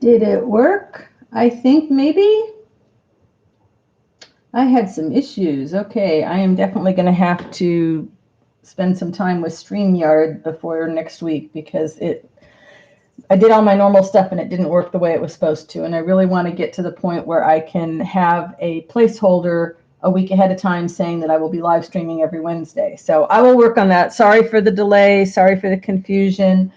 Did it work? I think maybe. I had some issues. Okay, I am definitely going to have to spend some time with StreamYard before next week because I did all my normal stuff and it didn't work the way it was supposed to. And I really want to get to the point where I can have a placeholder a week ahead of time saying that I will be live streaming every Wednesday. So I will work on that. Sorry for the delay. Sorry for the confusion.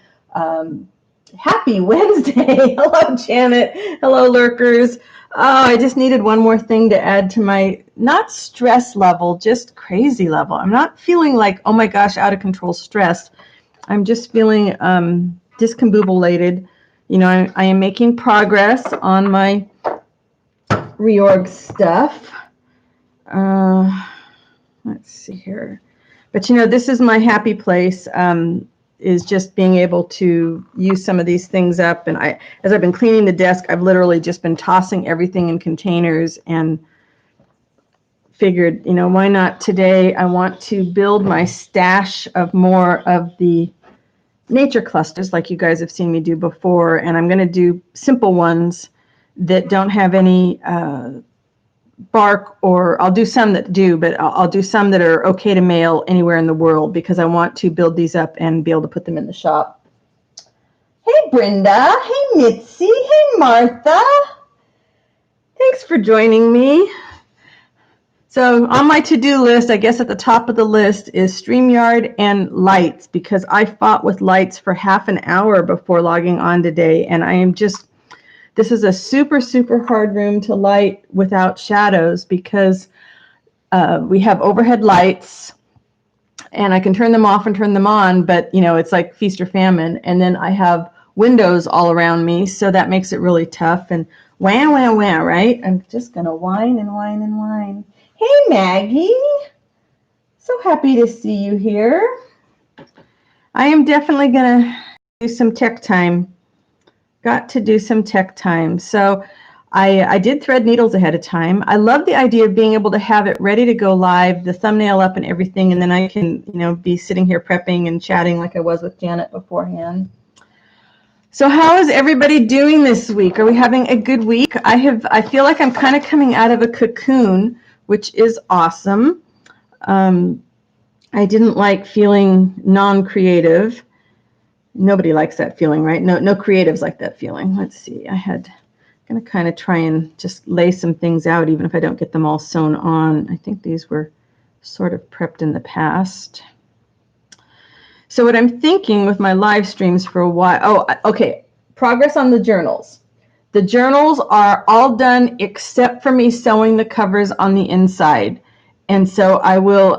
Happy Wednesday. Hello, Janet. Hello, lurkers. Oh, I just needed one more thing to add to my, not stress level, just crazy level. I'm not feeling like, oh my gosh, out of control stress. I'm just feeling discombobulated. You know, I am making progress on my reorg stuff. Let's see here. But, you know, this is my happy place. Is just being able to use some of these things up. And as I've been cleaning the desk, I've literally just been tossing everything in containers and figured, you know, why not today? I want to build my stash of more of the nature clusters like you guys have seen me do before. And I'm going to do simple ones that don't have any bark, or I'll do some that do, but I'll do some that are okay to mail anywhere in the world because I want to build these up and be able to put them in the shop. Hey, Brenda. Hey, Mitzi. Hey, Martha. Thanks for joining me. So on my to-do list, I guess at the top of the list is StreamYard and lights, because I fought with lights for half an hour before logging on today, and I am just, this is a super, super hard room to light without shadows because we have overhead lights and I can turn them off and turn them on, but you know, it's like feast or famine. And then I have windows all around me, so that makes it really tough. And wah, wah, wah, right? I'm just gonna whine and whine and whine. Hey, Maggie. So happy to see you here. I am definitely gonna do some tech time. Got to do some tech time. So I did thread needles ahead of time. I love the idea of being able to have it ready to go live, the thumbnail up and everything, and then I can, you know, be sitting here prepping and chatting like I was with Janet beforehand. So how is everybody doing this week? Are we having a good week? I feel like I'm kind of coming out of a cocoon, which is awesome. I didn't like feeling non-creative. Nobody likes that feeling, right? No creatives like that feeling. Let's see. I'm going to kind of try and just lay some things out, even if I don't get them all sewn on. I think these were sort of prepped in the past. So what I'm thinking with my live streams for a while, oh, okay, progress on the journals. The journals are all done except for me sewing the covers on the inside. And so I will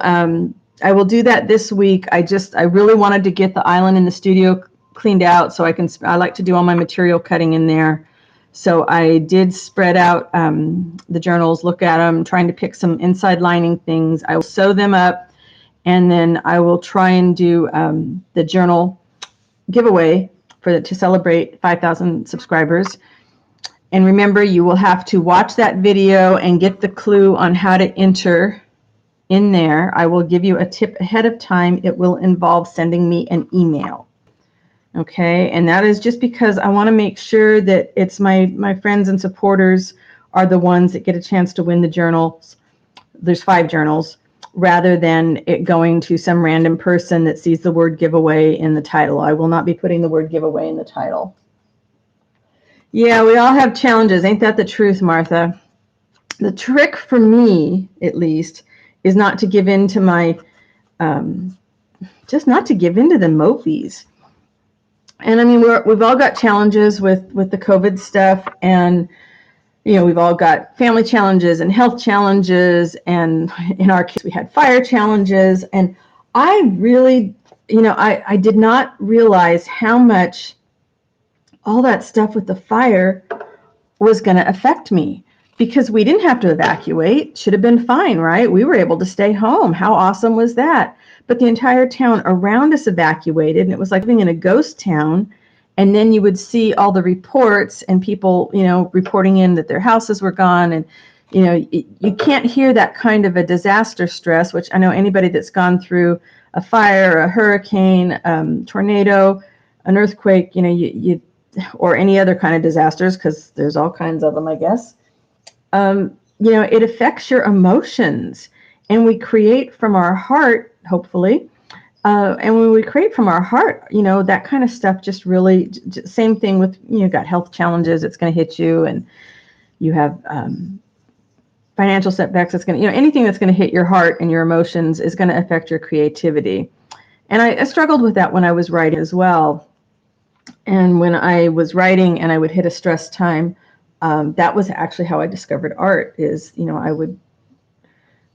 do that this week. I really wanted to get the island in the studio cleaned out so I like to do all my material cutting in there. So I did spread out the journals, look at them, trying to pick some inside lining things. I will sew them up, and then I will try and do the journal giveaway to celebrate 5,000 subscribers. And remember, you will have to watch that video and get the clue on how to enter in there. I will give you a tip ahead of time. It will involve sending me an email. Okay, and that is just because I want to make sure that it's my friends and supporters are the ones that get a chance to win the journals. There's 5 journals, rather than it going to some random person that sees the word giveaway in the title. I will not be putting the word giveaway in the title. Yeah, we all have challenges. Ain't that the truth, Martha? The trick for me, at least, is not to give in to my, just not to give in to the movies. And I mean, we've all got challenges with the COVID stuff, and you know, we've all got family challenges and health challenges, and in our case, we had fire challenges. And I really, you know, I did not realize how much all that stuff with the fire was going to affect me, because we didn't have to evacuate. Should have been fine, right? We were able to stay home. How awesome was that? But the entire town around us evacuated, and it was like living in a ghost town. And then you would see all the reports and people, you know, reporting in that their houses were gone. And, you know, you can't hear that kind of a disaster stress, which I know anybody that's gone through a fire, a hurricane, tornado, an earthquake, you know, or any other kind of disasters, because there's all kinds of them, I guess, it affects your emotions. And we create from our heart, hopefully. And when we create from our heart, that kind of stuff just really, same thing with, got health challenges, it's going to hit you, and you have financial setbacks, it's going to, anything that's going to hit your heart and your emotions is going to affect your creativity. And I struggled with that when I was writing as well. And when I was writing and I would hit a stress time, that was actually how I discovered art is, I would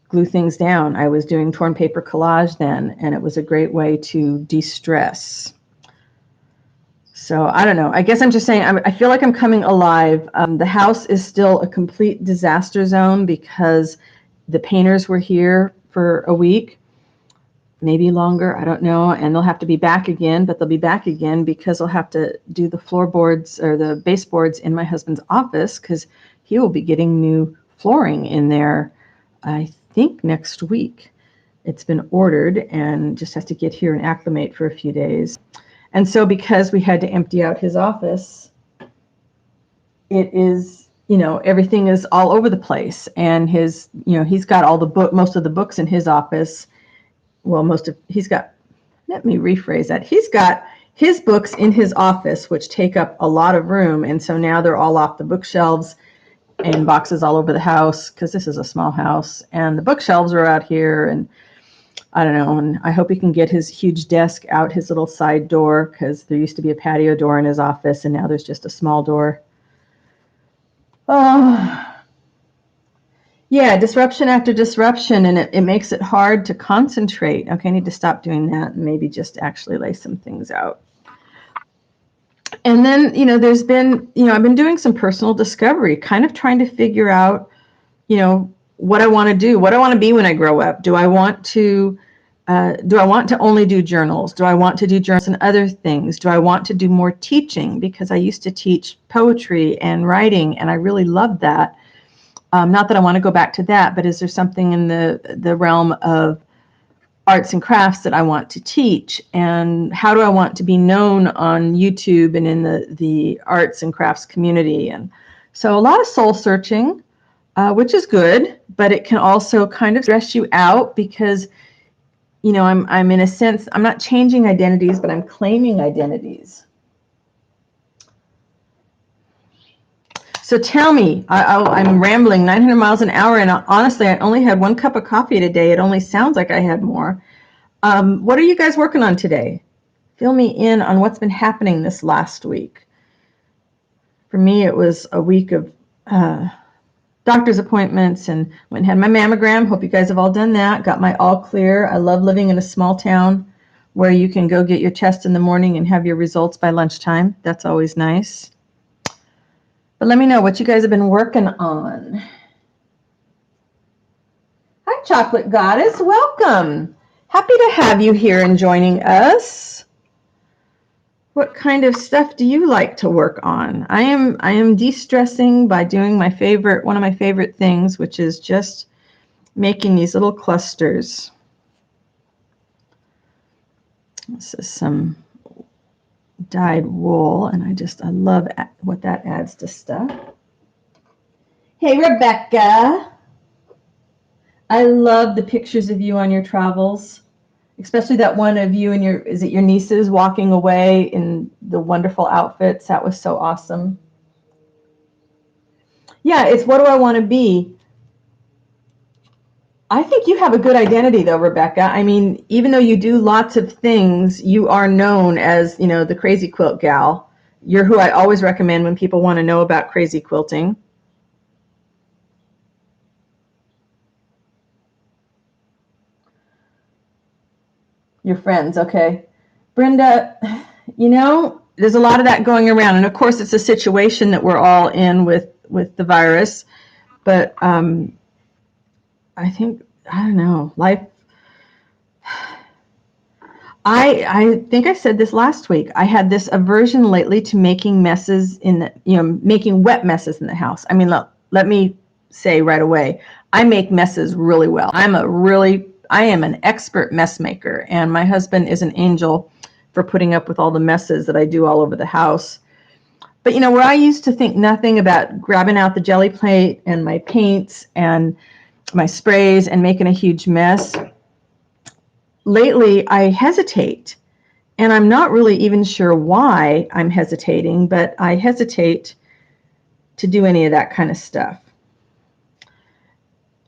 glue things down. I was doing torn paper collage then, and it was a great way to de-stress. So I don't know. I guess I'm just saying, I feel like I'm coming alive. The house is still a complete disaster zone because the painters were here for a week, maybe longer, I don't know, and they'll have to be back again, but they'll be back again because they'll have to do the floorboards or the baseboards in my husband's office because he will be getting new flooring in there, I think next week. It's been ordered and just has to get here and acclimate for a few days. And so because we had to empty out his office, it is, everything is all over the place. And his, he's got all the most of the books in his office. Well, let me rephrase that. He's got his books in his office, which take up a lot of room. And so now they're all off the bookshelves and boxes all over the house because this is a small house. And the bookshelves are out here, and I don't know, and I hope he can get his huge desk out his little side door because there used to be a patio door in his office and now there's just a small door. Oh, yeah, disruption after disruption, and it makes it hard to concentrate. Okay, I need to stop doing that and maybe just actually lay some things out. And then, there's been, I've been doing some personal discovery, kind of trying to figure out, what I want to do, what I want to be when I grow up. Do I want to only do journals? Do I want to do journals and other things? Do I want to do more teaching? Because I used to teach poetry and writing, and I really loved that. Not that I want to go back to that, but is there something in the realm of arts and crafts that I want to teach? And how do I want to be known on YouTube and in the arts and crafts community? And so a lot of soul searching, which is good, but it can also kind of stress you out because, I'm in a sense, I'm not changing identities, but I'm claiming identities. So tell me, I'm rambling 900 miles an hour, and honestly, I only had 1 cup of coffee today. It only sounds like I had more. What are you guys working on today? Fill me in on what's been happening this last week. For me, it was a week of doctor's appointments and went and had my mammogram. Hope you guys have all done that. Got my all clear. I love living in a small town where you can go get your test in the morning and have your results by lunchtime. That's always nice. But let me know what you guys have been working on. Hi, Chocolate Goddess. Welcome. Happy to have you here and joining us. What kind of stuff do you like to work on? I am de-stressing by doing one of my favorite things, which is just making these little clusters. This is some dyed wool, and I love what that adds to stuff. Hey, Rebecca. I love the pictures of you on your travels, especially that one of you and is it your nieces walking away in the wonderful outfits. That was so awesome. Yeah, it's what do I want to be? I think you have a good identity, though, Rebecca. I mean, even though you do lots of things, you are known as, the crazy quilt gal. You're who I always recommend when people want to know about crazy quilting. Your friends, okay. Brenda, there's a lot of that going around. And, of course, it's a situation that we're all in with the virus. But I think, I don't know, life. I think I said this last week. I had this aversion lately to making messes making wet messes in the house. I mean, let me say right away, I make messes really well. I am an expert mess maker, and my husband is an angel for putting up with all the messes that I do all over the house. But you know, where I used to think nothing about grabbing out the jelly plate and my paints and my sprays and making a huge mess, lately I hesitate. And I'm not really even sure why I'm hesitating, but I hesitate to do any of that kind of stuff.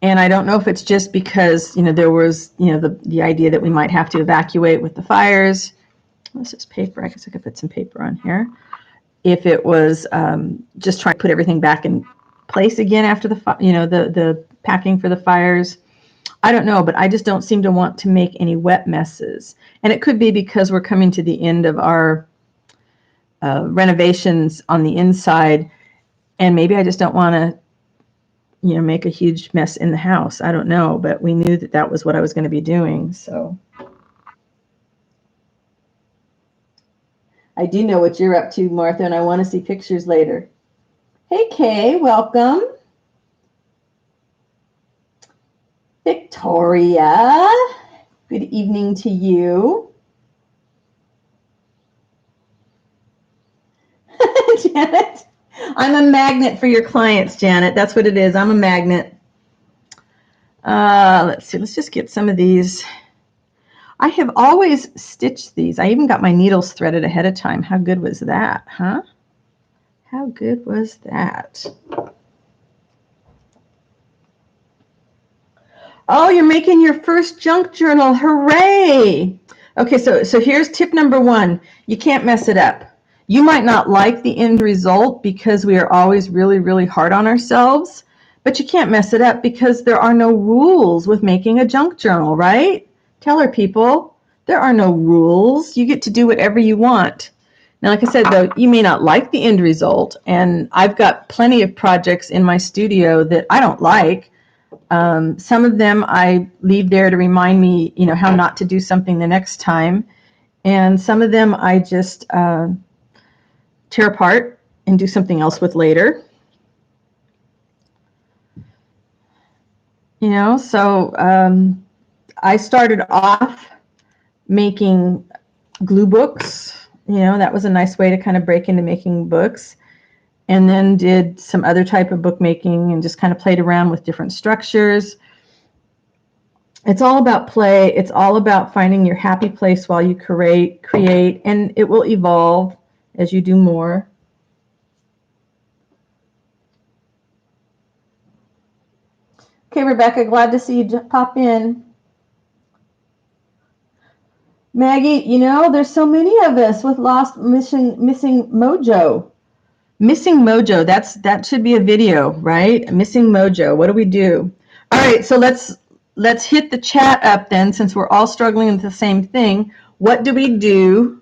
And I don't know if it's just because, you know, there was, you know, the idea that we might have to evacuate with the fires. This is paper. I guess I could put some paper on here. If it was just trying to put everything back in place again after the, you know, the packing for the fires. I don't know, but I just don't seem to want to make any wet messes. And it could be because we're coming to the end of our renovations on the inside, and maybe I just don't want to, you know, make a huge mess in the house. I don't know, but we knew that that was what I was going to be doing. So I do know what you're up to, Martha, and I want to see pictures later. Hey, Kay, welcome. Victoria, good evening to you. Janet, I'm a magnet for your clients, Janet. That's what it is. I'm a magnet. Let's see. Let's just get some of these. I have always stitched these. I even got my needles threaded ahead of time. How good was that, huh? How good was that? Oh, you're making your first junk journal. Hooray! Okay, so here's tip number one. You can't mess it up. You might not like the end result because we are always really, really hard on ourselves, but you can't mess it up because there are no rules with making a junk journal, right? Tell her, people, there are no rules. You get to do whatever you want. Now, like I said, though, you may not like the end result, and I've got plenty of projects in my studio that I don't like. Some of them I leave there to remind me, you know, how not to do something the next time. And some of them I just tear apart and do something else with later. You know, so I started off making glue books. You know, that was a nice way to kind of break into making books. And then did some other type of bookmaking and just kind of played around with different structures. It's all about play. It's all about finding your happy place while you create, and it will evolve as you do more. Okay, Rebecca, glad to see you pop in. Maggie, you know, there's so many of us with missing mojo. Missing mojo, that should be a video, right? Missing mojo. What do we do? All right, so let's hit the chat up then, since we're all struggling with the same thing. What do we do?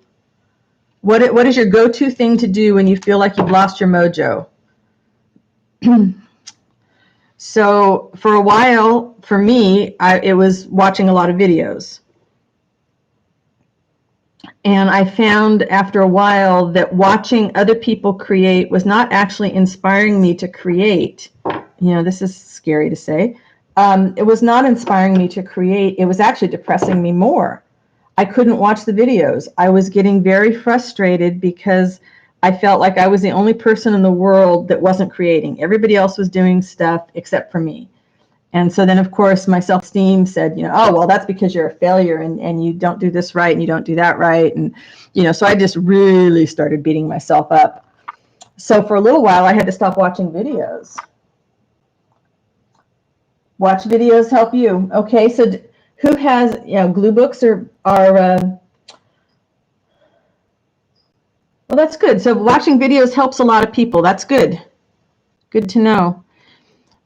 What is your go-to thing to do when you feel like you've lost your mojo? So for a while, for me, it was watching a lot of videos. And I found after a while that watching other people create was not actually inspiring me to create. You know, this is scary to say. It was not inspiring me to create. It was actually depressing me more. I couldn't watch the videos. I was getting very frustrated because I felt like I was the only person in the world that wasn't creating. Everybody else was doing stuff except for me. And so then, of course, my self-esteem said, you know, oh, well, that's because you're a failure and you don't do this right and you don't do that right. And, you know, so I just really started beating myself up. So for a little while, I had to stop watching videos. Watch videos help you. Okay, so who has, you know, glue books are well, that's good. So watching videos helps a lot of people. That's good. Good to know.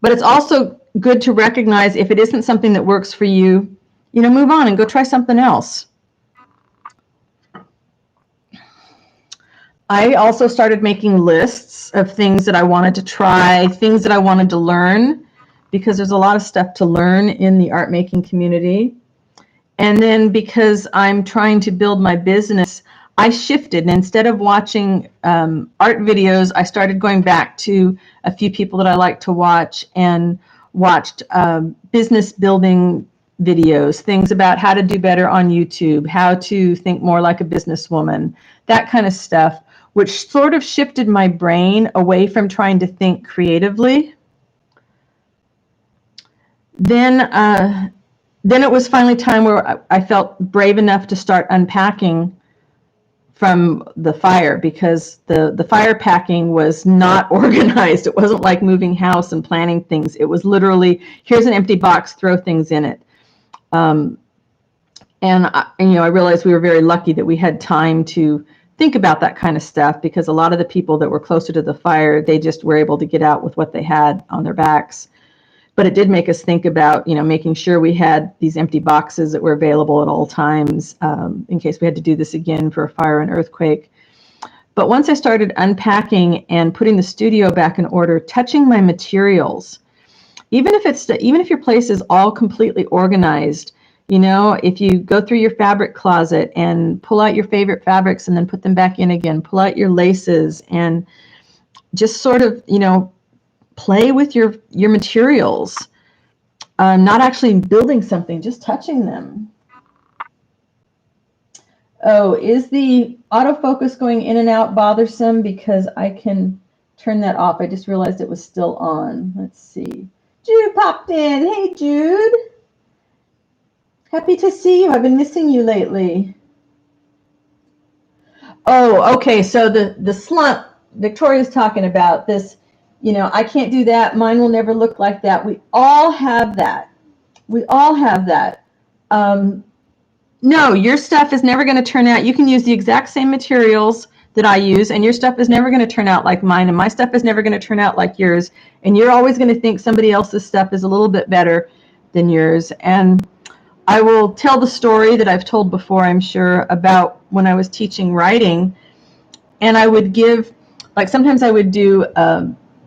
But it's also good to recognize if it isn't something that works for you, you know, move on and go try something else. I also started making lists of things that I wanted to try, things that I wanted to learn, because there's a lot of stuff to learn in the art making community. And then because I'm trying to build my business, I shifted, and instead of watching art videos, I started going back to a few people that I like to watch and watched business building videos, things about how to do better on YouTube, how to think more like a businesswoman, that kind of stuff, which sort of shifted my brain away from trying to think creatively. Then it was finally time where I felt brave enough to start unpacking from the fire, because the fire packing was not organized. It wasn't like moving house and planning things. It was literally, here's an empty box, throw things in it. And I realized we were very lucky that we had time to think about that kind of stuff, because a lot of the people that were closer to the fire, they just were able to get out with what they had on their backs. But it did make us think about, making sure we had these empty boxes that were available at all times, in case we had to do this again for a fire and earthquake. But once I started unpacking and putting the studio back in order, touching my materials, even if your place is all completely organized, if you go through your fabric closet and pull out your favorite fabrics and then put them back in again, pull out your laces and just sort of, play with your materials, not actually building something, just touching them. Oh, is the autofocus going in and out bothersome? Because I can turn that off. I just realized it was still on. Let's see. Jude popped in. Hey, Jude. Happy to see you. I've been missing you lately. Oh, okay. So the slump Victoria's talking about, this, I can't do that. Mine will never look like that. We all have that. We all have that. No, your stuff is never going to turn out. You can use the exact same materials that I use, and your stuff is never going to turn out like mine, and my stuff is never going to turn out like yours. And you're always going to think somebody else's stuff is a little bit better than yours. And I will tell the story that I've told before, I'm sure, about when I was teaching writing, and I would give, sometimes I would do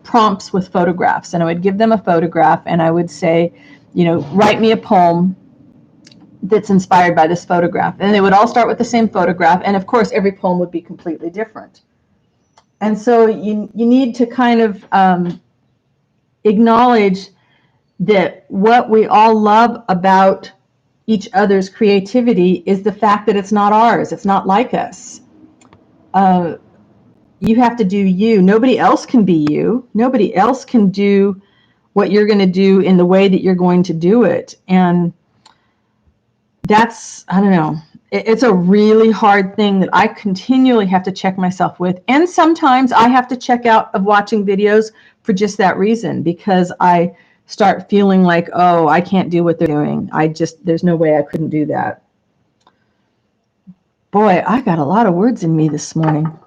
prompts with photographs, and I would give them a photograph, and I would say, write me a poem that's inspired by this photograph. And they would all start with the same photograph, and of course every poem would be completely different. And so you need to kind of acknowledge that what we all love about each other's creativity is the fact that it's not ours, it's not like us. You have to do you. Nobody else can be you. Nobody else can do what you're going to do in the way that you're going to do it. And that's, I don't know, it's a really hard thing that I continually have to check myself with. And sometimes I have to check out of watching videos for just that reason, because I start feeling like, oh, I can't do what they're doing. There's no way I couldn't do that. Boy, I got a lot of words in me this morning.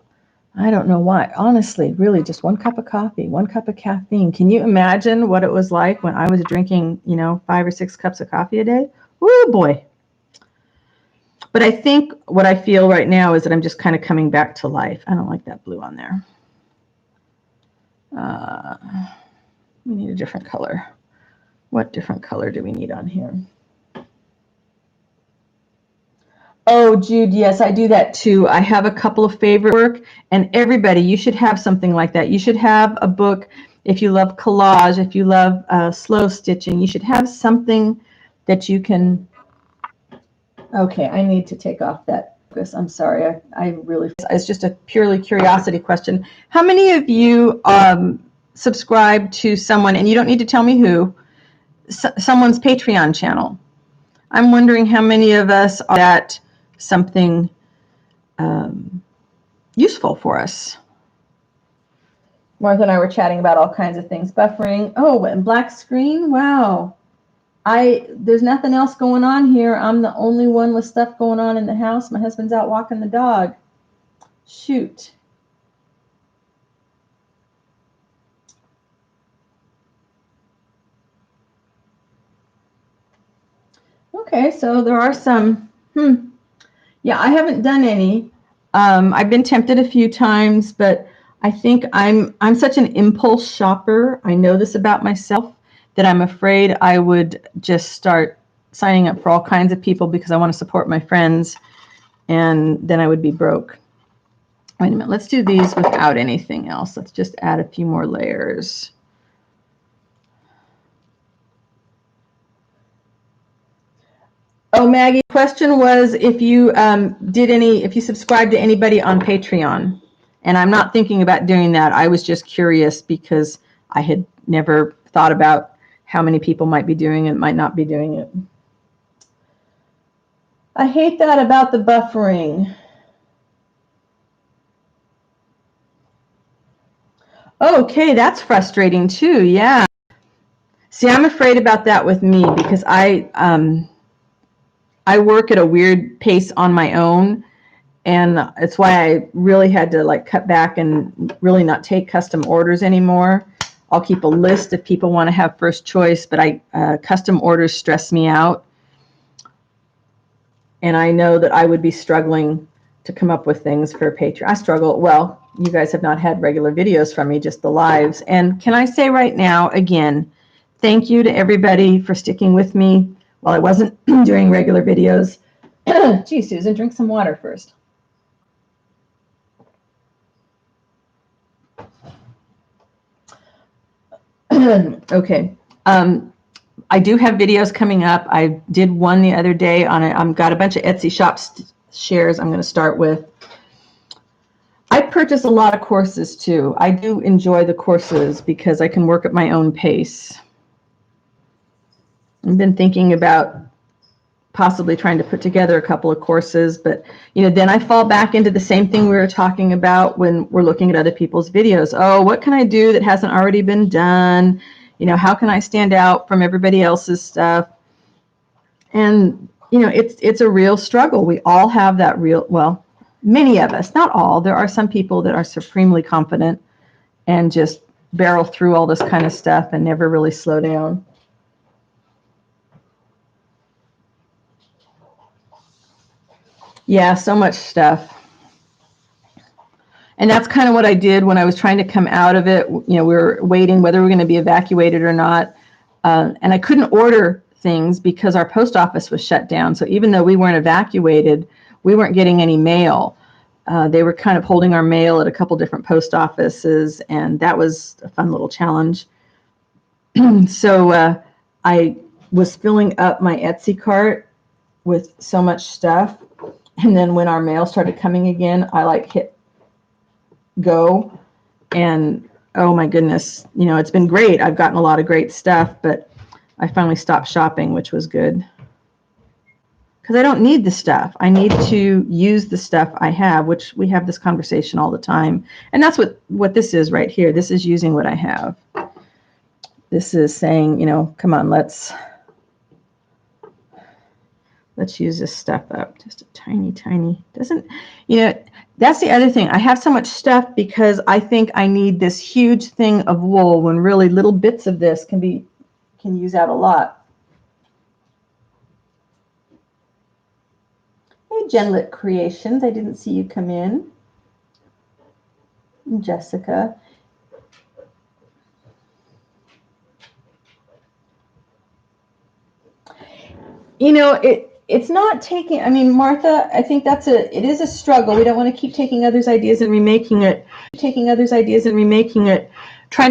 I don't know why. Honestly, really, just 1 cup of coffee, 1 cup of caffeine. Can you imagine what it was like when I was drinking, 5 or 6 cups of coffee a day? Woo, boy. But I think what I feel right now is that I'm just kind of coming back to life. I don't like that blue on there. We need a different color. What different color do we need on here? Oh, Jude, yes, I do that too. I have a couple of favorite work, and everybody, you should have something like that. You should have a book. If you love collage, if you love slow stitching, you should have something that you can. Okay, I need to take off that focus. I'm sorry. I really, it's just a purely curiosity question. How many of you subscribe to someone, and you don't need to tell me who, someone's Patreon channel? I'm wondering how many of us are that something useful for us. Martha and I were chatting about all kinds of things. Buffering. Oh, and black screen. Wow. There's nothing else going on here. I'm the only one with stuff going on in the house. My husband's out walking the dog. Shoot. Okay, so there are some. Yeah, I haven't done any. I've been tempted a few times, but I think I'm such an impulse shopper. I know this about myself, that I'm afraid I would just start signing up for all kinds of people because I want to support my friends, and then I would be broke. Wait a minute, let's do these without anything else. Let's just add a few more layers. Oh, Maggie, the question was if you if you subscribe to anybody on Patreon, And I'm not thinking about doing that. I was just curious because I had never thought about how many people might be doing it, might not be doing it. I hate that about the buffering. Okay, that's frustrating too. Yeah. See, I'm afraid about that with me because I work at a weird pace on my own, and it's why I really had to like cut back and really not take custom orders anymore. I'll keep a list if people want to have first choice, but custom orders stress me out. And I know that I would be struggling to come up with things for Patreon. I struggle. Well, you guys have not had regular videos from me, just the lives. And can I say right now, again, thank you to everybody for sticking with me while I wasn't doing regular videos. Gee, Susan, drink some water first. Okay. I do have videos coming up. I did one the other day on it. I've got a bunch of Etsy shop shares I'm going to start with. I purchase a lot of courses too. I do enjoy the courses because I can work at my own pace. I've been thinking about possibly trying to put together a couple of courses, but then I fall back into the same thing we were talking about when we're looking at other people's videos. Oh, what can I do that hasn't already been done? How can I stand out from everybody else's stuff? And it's a real struggle. We all have that well, many of us, not all. There are some people that are supremely confident and just barrel through all this kind of stuff and never really slow down. Yeah, so much stuff. And that's kind of what I did when I was trying to come out of it. We were waiting whether we were going to be evacuated or not. And I couldn't order things because our post office was shut down. So even though we weren't evacuated, we weren't getting any mail. They were kind of holding our mail at a couple different post offices, and that was a fun little challenge. So I was filling up my Etsy cart with so much stuff. And then when our mail started coming again, I hit go, and oh my goodness, it's been great. I've gotten a lot of great stuff, but I finally stopped shopping, which was good. Because I don't need the stuff. I need to use the stuff I have, which we have this conversation all the time. And that's what this is right here. This is using what I have. This is saying, come on, let's use this stuff up. Just a tiny, that's the other thing. I have so much stuff because I think I need this huge thing of wool when really little bits of this can use out a lot. Hey, Genlit Creations. I didn't see you come in. And Jessica. It's not taking, Martha, I think it is a struggle. We don't want to keep taking others' ideas and remaking it, trying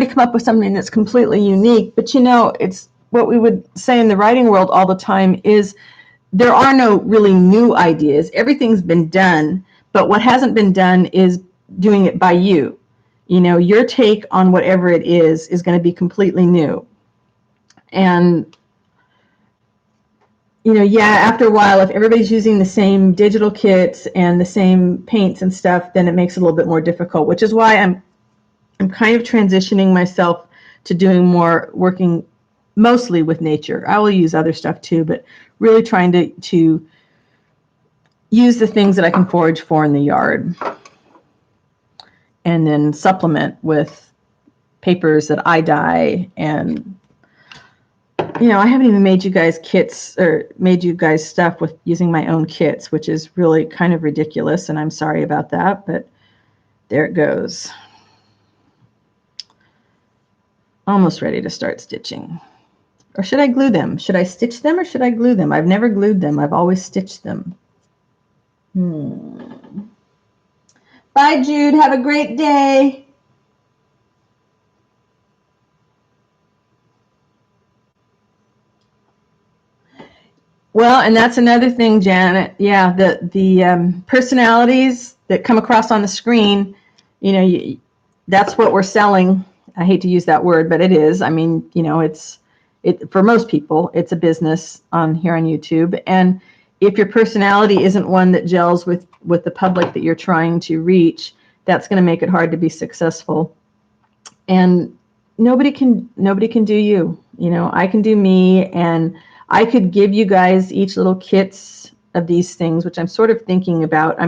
to come up with something that's completely unique. But it's what we would say in the writing world all the time is there are no really new ideas. Everything's been done, but what hasn't been done is doing it by you. Your take on whatever it is going to be completely new. And after a while, if everybody's using the same digital kits and the same paints and stuff, then it makes it a little bit more difficult, which is why I'm kind of transitioning myself to doing more working mostly with nature. I will use other stuff too, but really trying to use the things that I can forage for in the yard and then supplement with papers that I dye. And I haven't even made you guys kits or made you guys stuff with using my own kits, which is really kind of ridiculous, and I'm sorry about that, but there it goes. Almost ready to start stitching. Or should I glue them? Should I stitch them or should I glue them? I've never glued them. I've always stitched them. Bye, Jude. Have a great day. Well, and that's another thing, Janet. Yeah, the personalities that come across on the screen, you know, that's what we're selling. I hate to use that word, but it is. I mean, you know, it for most people, it's a business on here on YouTube. And if your personality isn't one that gels with the public that you're trying to reach, that's going to make it hard to be successful. And nobody can do you. You know, I can do me, and I could give you guys each little kits of these things, which I'm sort of thinking about.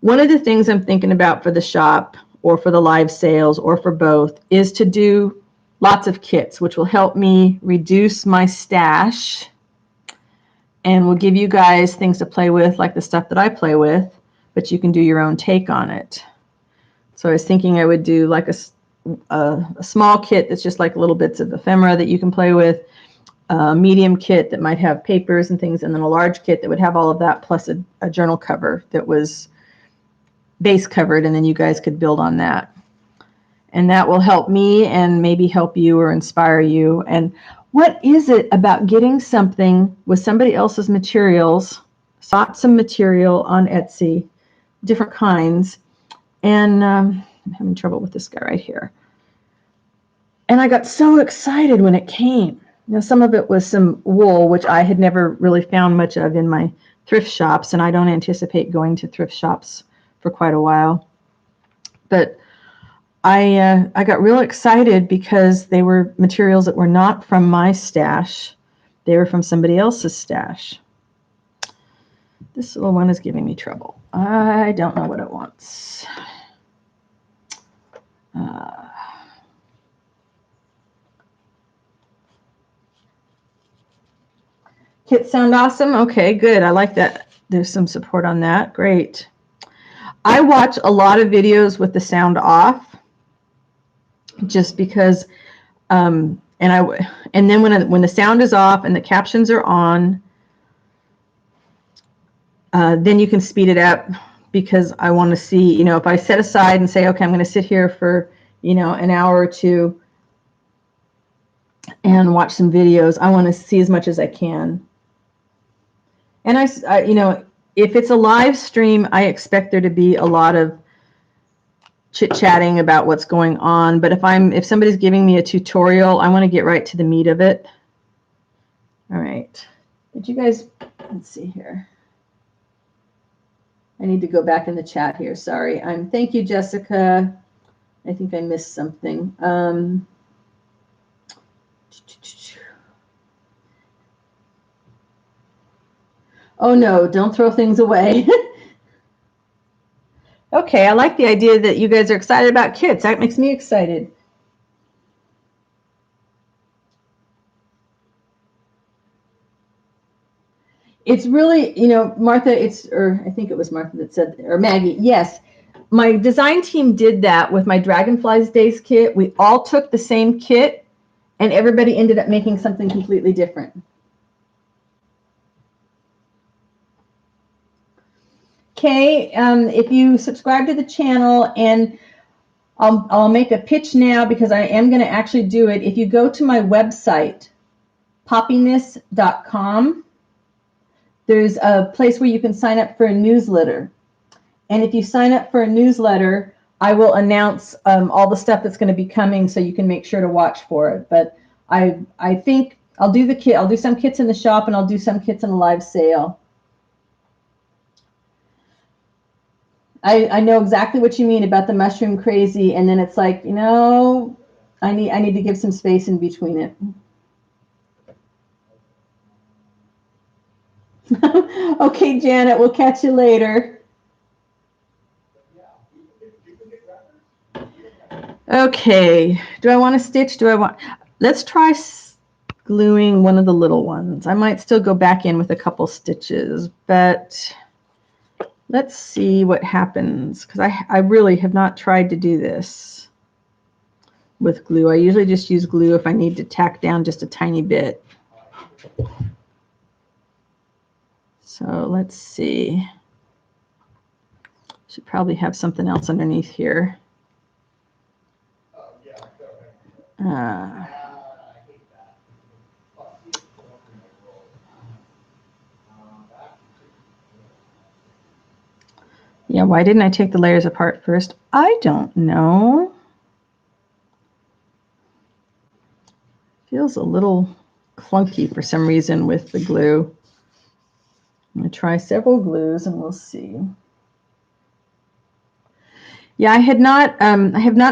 One of the things I'm thinking about for the shop or for the live sales or for both is to do lots of kits, which will help me reduce my stash and will give you guys things to play with, like the stuff that I play with, but you can do your own take on it. So I was thinking I would do like a small kit that's just like little bits of ephemera that you can play with, a medium kit that might have papers and things, and then a large kit that would have all of that plus a journal cover that was base covered, and then you guys could build on that. And that will help me and maybe help you or inspire you. And what is it about getting something with somebody else's materials? Sought some material on Etsy, different kinds, and I'm having trouble with this guy right here. And I got so excited when it came. You know, some of it was some wool, which I had never really found much of in my thrift shops, and I don't anticipate going to thrift shops for quite a while. But I got real excited because they were materials that were not from my stash. They were from somebody else's stash. This little one is giving me trouble. I don't know what it wants. Kits sound awesome? Okay, good. I like that. There's some support on that. Great. I watch a lot of videos with the sound off just because, and then when the sound is off and the captions are on, then you can speed it up because I want to see, you know, if I set aside and say, okay, I'm going to sit here for, you know, an hour or two and watch some videos, I want to see as much as I can. And I you know, if it's a live stream, I expect there to be a lot of chit-chatting about what's going on. But if somebody's giving me a tutorial, I want to get right to the meat of it. All right. Did you guys, let's see here. I need to go back in the chat here. Sorry. Thank you, Jessica. I think I missed something. Oh no, don't throw things away. Okay, I like the idea that you guys are excited about kits. That makes me excited. It's really, you know, Martha, or I think it was Martha that said, or Maggie, yes. My design team did that with my Dragonflies Days kit. We all took the same kit, and everybody ended up making something completely different. Okay, if you subscribe to the channel, and I'll make a pitch now because I am going to actually do it. If you go to my website, poppiness.com, there's a place where you can sign up for a newsletter. And if you sign up for a newsletter, I will announce all the stuff that's going to be coming, so you can make sure to watch for it. But I think I'll do the kit. I'll do some kits in the shop, and I'll do some kits in a live sale. I know exactly what you mean about the mushroom crazy, and then it's like, you know, I need to give some space in between it. Okay, Janet, we'll catch you later. Okay, do I want to stitch? Let's try gluing one of the little ones. I might still go back in with a couple stitches, but let's see what happens, because I really have not tried to do this with glue. I usually just use glue if I need to tack down just a tiny bit. So let's see. Should probably have something else underneath here. Yeah, why didn't I take the layers apart first? I don't know. Feels a little clunky for some reason with the glue. I'm going to try several glues and we'll see. Yeah, I have not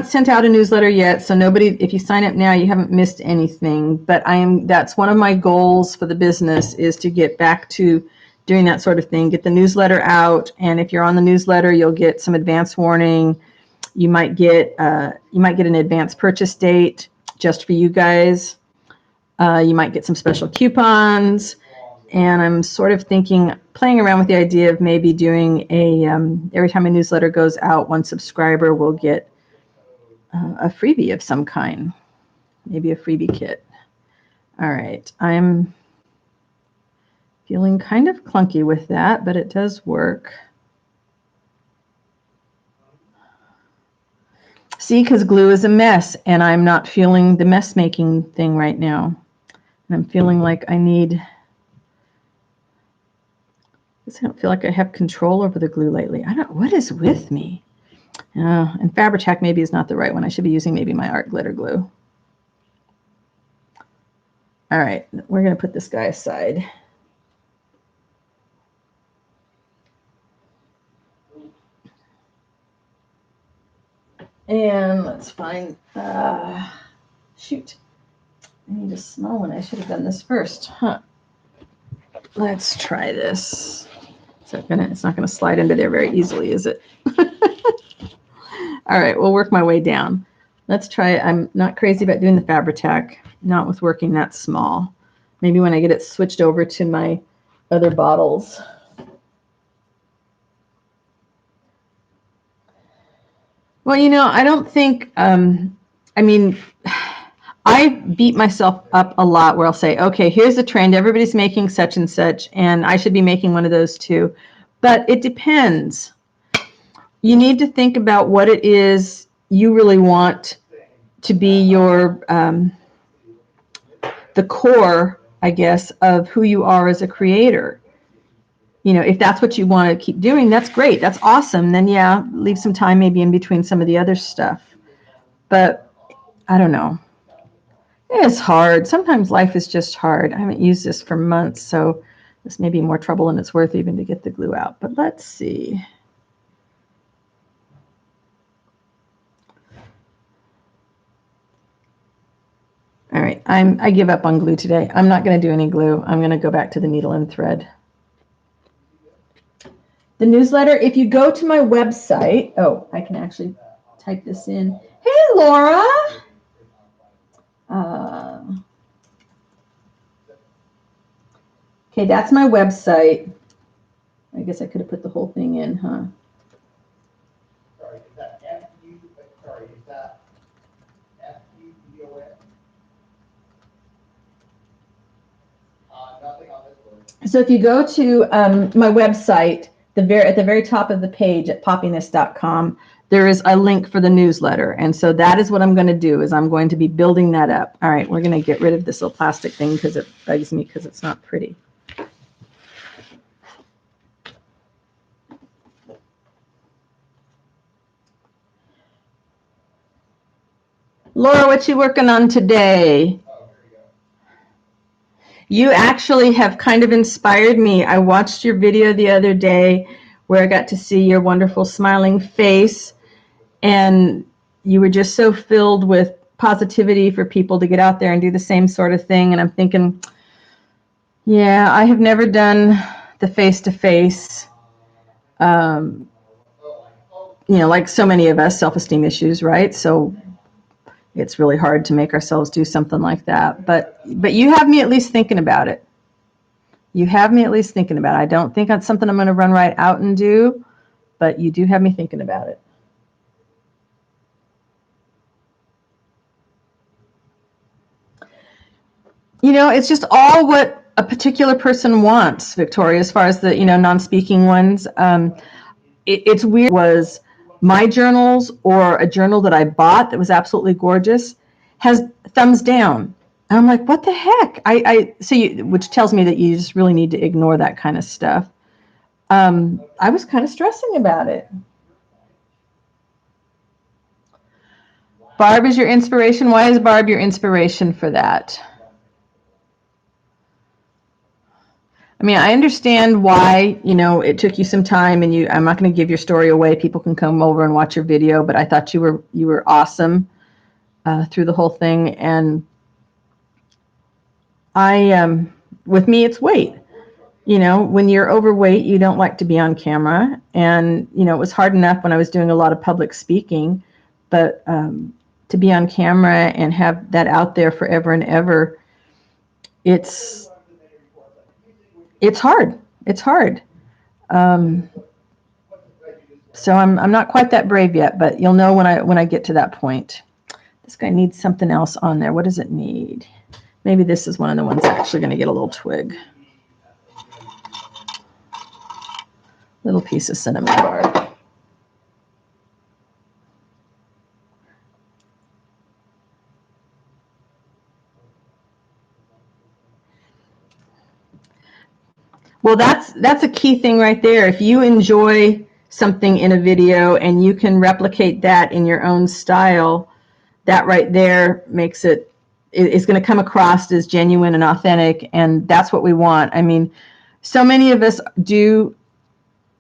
sent out a newsletter yet, so nobody, if you sign up now, you haven't missed anything. But that's one of my goals for the business, is to get back to doing that sort of thing, get the newsletter out, and if you're on the newsletter, you'll get some advance warning. You might get an advance purchase date just for you guys. You might get some special coupons. And I'm sort of playing around with the idea of maybe doing every time a newsletter goes out, one subscriber will get a freebie of some kind, maybe a freebie kit. All right, I'm feeling kind of clunky with that, but it does work. See, because glue is a mess, and I'm not feeling the mess making thing right now. And I'm feeling like I don't feel like I have control over the glue lately. I don't, what is with me? And Fabri-Tac maybe is not the right one. I should be using maybe my art glitter glue. All right, we're going to put this guy aside. And let's find, shoot, I need a small one. I should have done this first, huh? Let's try this. It's not gonna slide into there very easily, is it? All right, we'll work my way down. Let's try it. I'm not crazy about doing the Fabri-Tac, not with working that small. Maybe when I get it switched over to my other bottles. Well, I don't think, I beat myself up a lot where I'll say, okay, here's the trend. Everybody's making such and such, and I should be making one of those too. But it depends. You need to think about what it is you really want to be your, the core, I guess, of who you are as a creator. If that's what you want to keep doing, that's great. That's awesome. Then, yeah, leave some time maybe in between some of the other stuff. But I don't know. It's hard. Sometimes life is just hard. I haven't used this for months, so this may be more trouble than it's worth even to get the glue out. But let's see. All right, I give up on glue today. I'm not going to do any glue. I'm going to go back to the needle and thread. The newsletter, if you go to my website, oh, I can actually type this in. Hey, Laura. Okay, that's my website. I guess I could have put the whole thing in, huh? Sorry, is that F-U, sorry, is that F-U-D-O-N? Nothing on this one. So if you go to my website, at the very top of the page at poppiness.com, there is a link for the newsletter. And so that is what I'm going to do, is I'm going to be building that up. All right, we're going to get rid of this little plastic thing because it bugs me because it's not pretty. Laura, what you working on today? Oh, here we go. You actually have kind of inspired me. I watched your video the other day where I got to see your wonderful smiling face, and you were just so filled with positivity for people to get out there and do the same sort of thing. And I'm thinking, yeah, I have never done the face-to-face, like so many of us, self-esteem issues, right? So it's really hard to make ourselves do something like that. But you have me at least thinking about it. You have me at least thinking about it. I don't think that's something I'm going to run right out and do, but you do have me thinking about it. It's just all what a particular person wants, Victoria, as far as the, non-speaking ones. It's weird. Was my journals or a journal that I bought that was absolutely gorgeous has thumbs down. And I'm like, what the heck? Which tells me that you just really need to ignore that kind of stuff. I was kind of stressing about it. Barb is your inspiration. Why is Barb your inspiration for that? I mean, I understand why, you know, it took you some time, and I'm not going to give your story away. People can come over and watch your video, but I thought you were awesome through the whole thing. And with me, it's weight. You know, when you're overweight, you don't like to be on camera. And, you know, it was hard enough when I was doing a lot of public speaking, but to be on camera and have that out there forever and ever, it's hard. It's hard. So I'm not quite that brave yet, but you'll know when I get to that point. This guy needs something else on there. What does it need? Maybe this is one of the ones that's actually going to get a little twig. Little piece of cinnamon bark. Well, that's a key thing right there. If you enjoy something in a video and you can replicate that in your own style, that right there makes it's going to come across as genuine and authentic, and that's what we want. I mean, so many of us do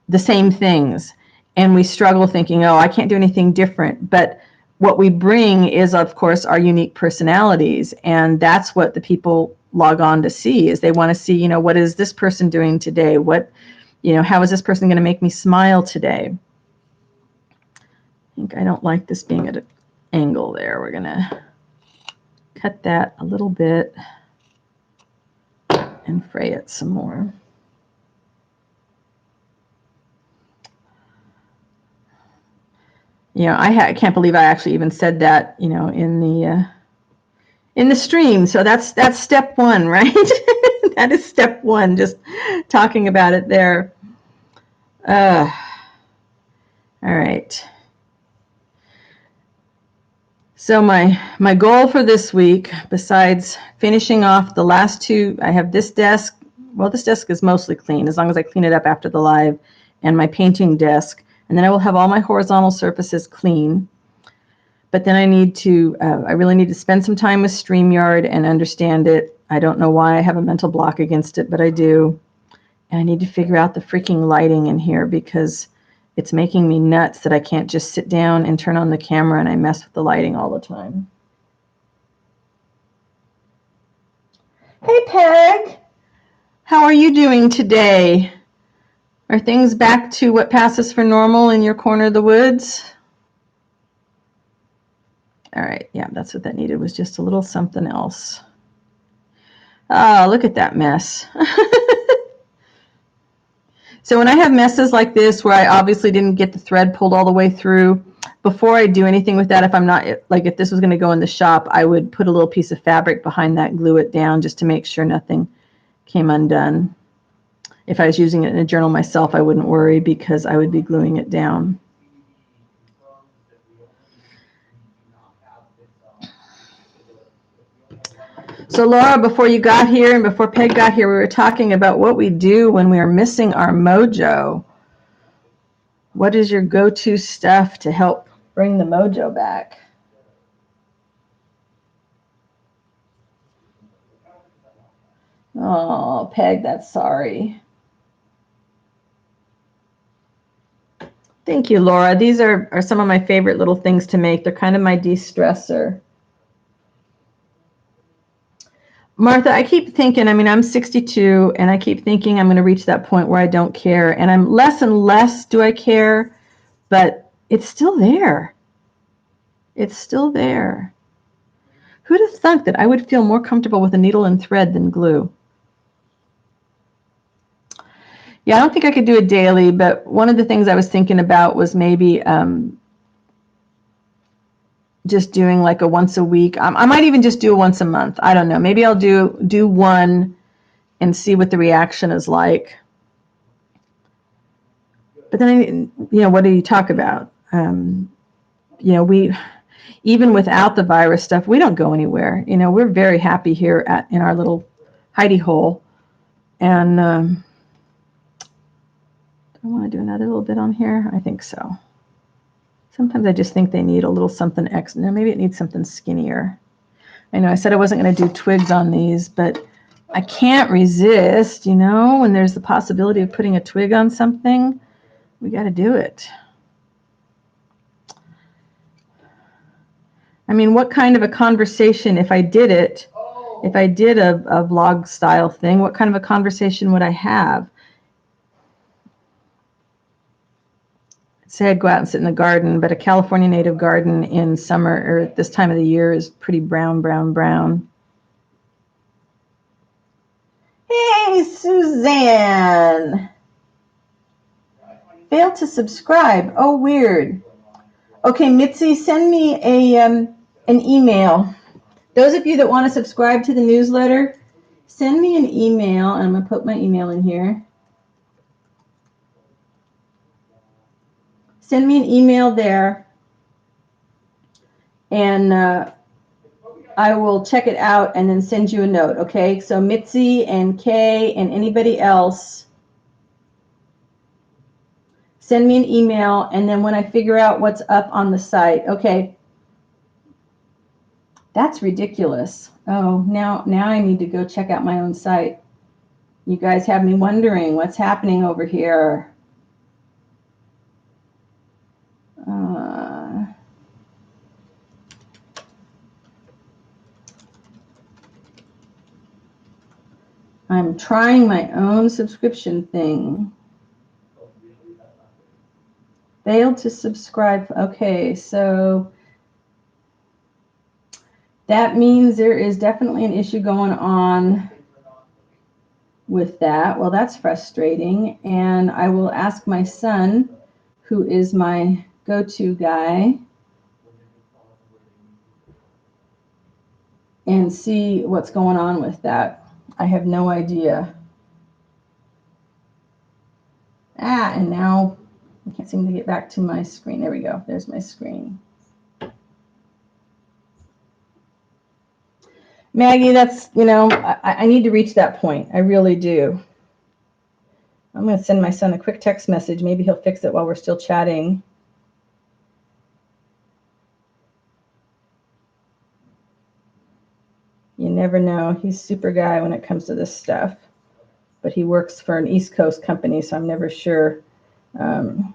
the same things, and we struggle thinking, oh, I can't do anything different. But what we bring is, of course, our unique personalities, and that's what the people log on to see. Is they want to see, you know, what is this person doing today? What, you know, how is this person going to make me smile today? I think I don't like this being at an angle there. We're going to cut that a little bit and fray it some more. You know, I can't believe I actually even said that, you know, in the stream. So that's step one, right? That is step one, just talking about it there. All right. So my goal for this week, besides finishing off the last two, I have this desk. Well, this desk is mostly clean, as long as I clean it up after the live, and my painting desk. And then I will have all my horizontal surfaces clean. But then I really need to spend some time with StreamYard and understand it. I don't know why I have a mental block against it, but I do. And I need to figure out the freaking lighting in here, because it's making me nuts that I can't just sit down and turn on the camera and I mess with the lighting all the time. Hey, Peg. How are you doing today? Are things back to what passes for normal in your corner of the woods? All right, yeah, that's what that needed, was just a little something else. Oh, look at that mess. So when I have messes like this, where I obviously didn't get the thread pulled all the way through, before I do anything with that, if this was going to go in the shop, I would put a little piece of fabric behind that, glue it down, just to make sure nothing came undone. If I was using it in a journal myself, I wouldn't worry, because I would be gluing it down. So Laura, before you got here and before Peg got here, we were talking about what we do when we are missing our mojo. What is your go-to stuff to help bring the mojo back? Oh, Peg, that's sorry. Thank you, Laura. These are some of my favorite little things to make. They're kind of my de-stressor. Martha, I keep thinking, I mean, I'm 62, and I keep thinking I'm going to reach that point where I don't care. And I'm less and less do I care, but it's still there. It's still there. Who'd have thunk that I would feel more comfortable with a needle and thread than glue? Yeah, I don't think I could do it daily, but one of the things I was thinking about was maybe just doing like a once a week. I might even just do a once a month. I don't know. Maybe I'll do one and see what the reaction is like. But then, you know, what do you talk about? You know, even without the virus stuff, we don't go anywhere. You know, we're very happy here in our little hidey hole. And I want to do another little bit on here? I think so. Sometimes I just think they need a little something extra. No, maybe it needs something skinnier. I know I said I wasn't going to do twigs on these, but I can't resist, you know, when there's the possibility of putting a twig on something, we got to do it. I mean, what kind of a conversation, if I did it, if I did a vlog style thing, what kind of a conversation would I have? Say I'd go out and sit in the garden, but a California native garden in summer or at this time of the year is pretty brown, brown, brown. Hey, Suzanne. Failed to subscribe. Oh, weird. Okay, Mitzi, send me an email. Those of you that want to subscribe to the newsletter, send me an email, and I'm going to put my email in here. Send me an email there, and I will check it out and then send you a note, okay? So Mitzi and Kay and anybody else, send me an email, and then when I figure out what's up on the site, okay, that's ridiculous. Oh, now I need to go check out my own site. You guys have me wondering what's happening over here. I'm trying my own subscription thing. Failed to subscribe. Okay, so that means there is definitely an issue going on with that. Well, that's frustrating. And I will ask my son, who is my go-to guy, and see what's going on with that. I have no idea. And now I can't seem to get back to my screen. There we go. There's my screen. Maggie, that's, you know, I need to reach that point. I really do. I'm going to send my son a quick text message. Maybe he'll fix it while we're still chatting. You never know. He's a super guy when it comes to this stuff. But he works for an East Coast company, so I'm never sure. The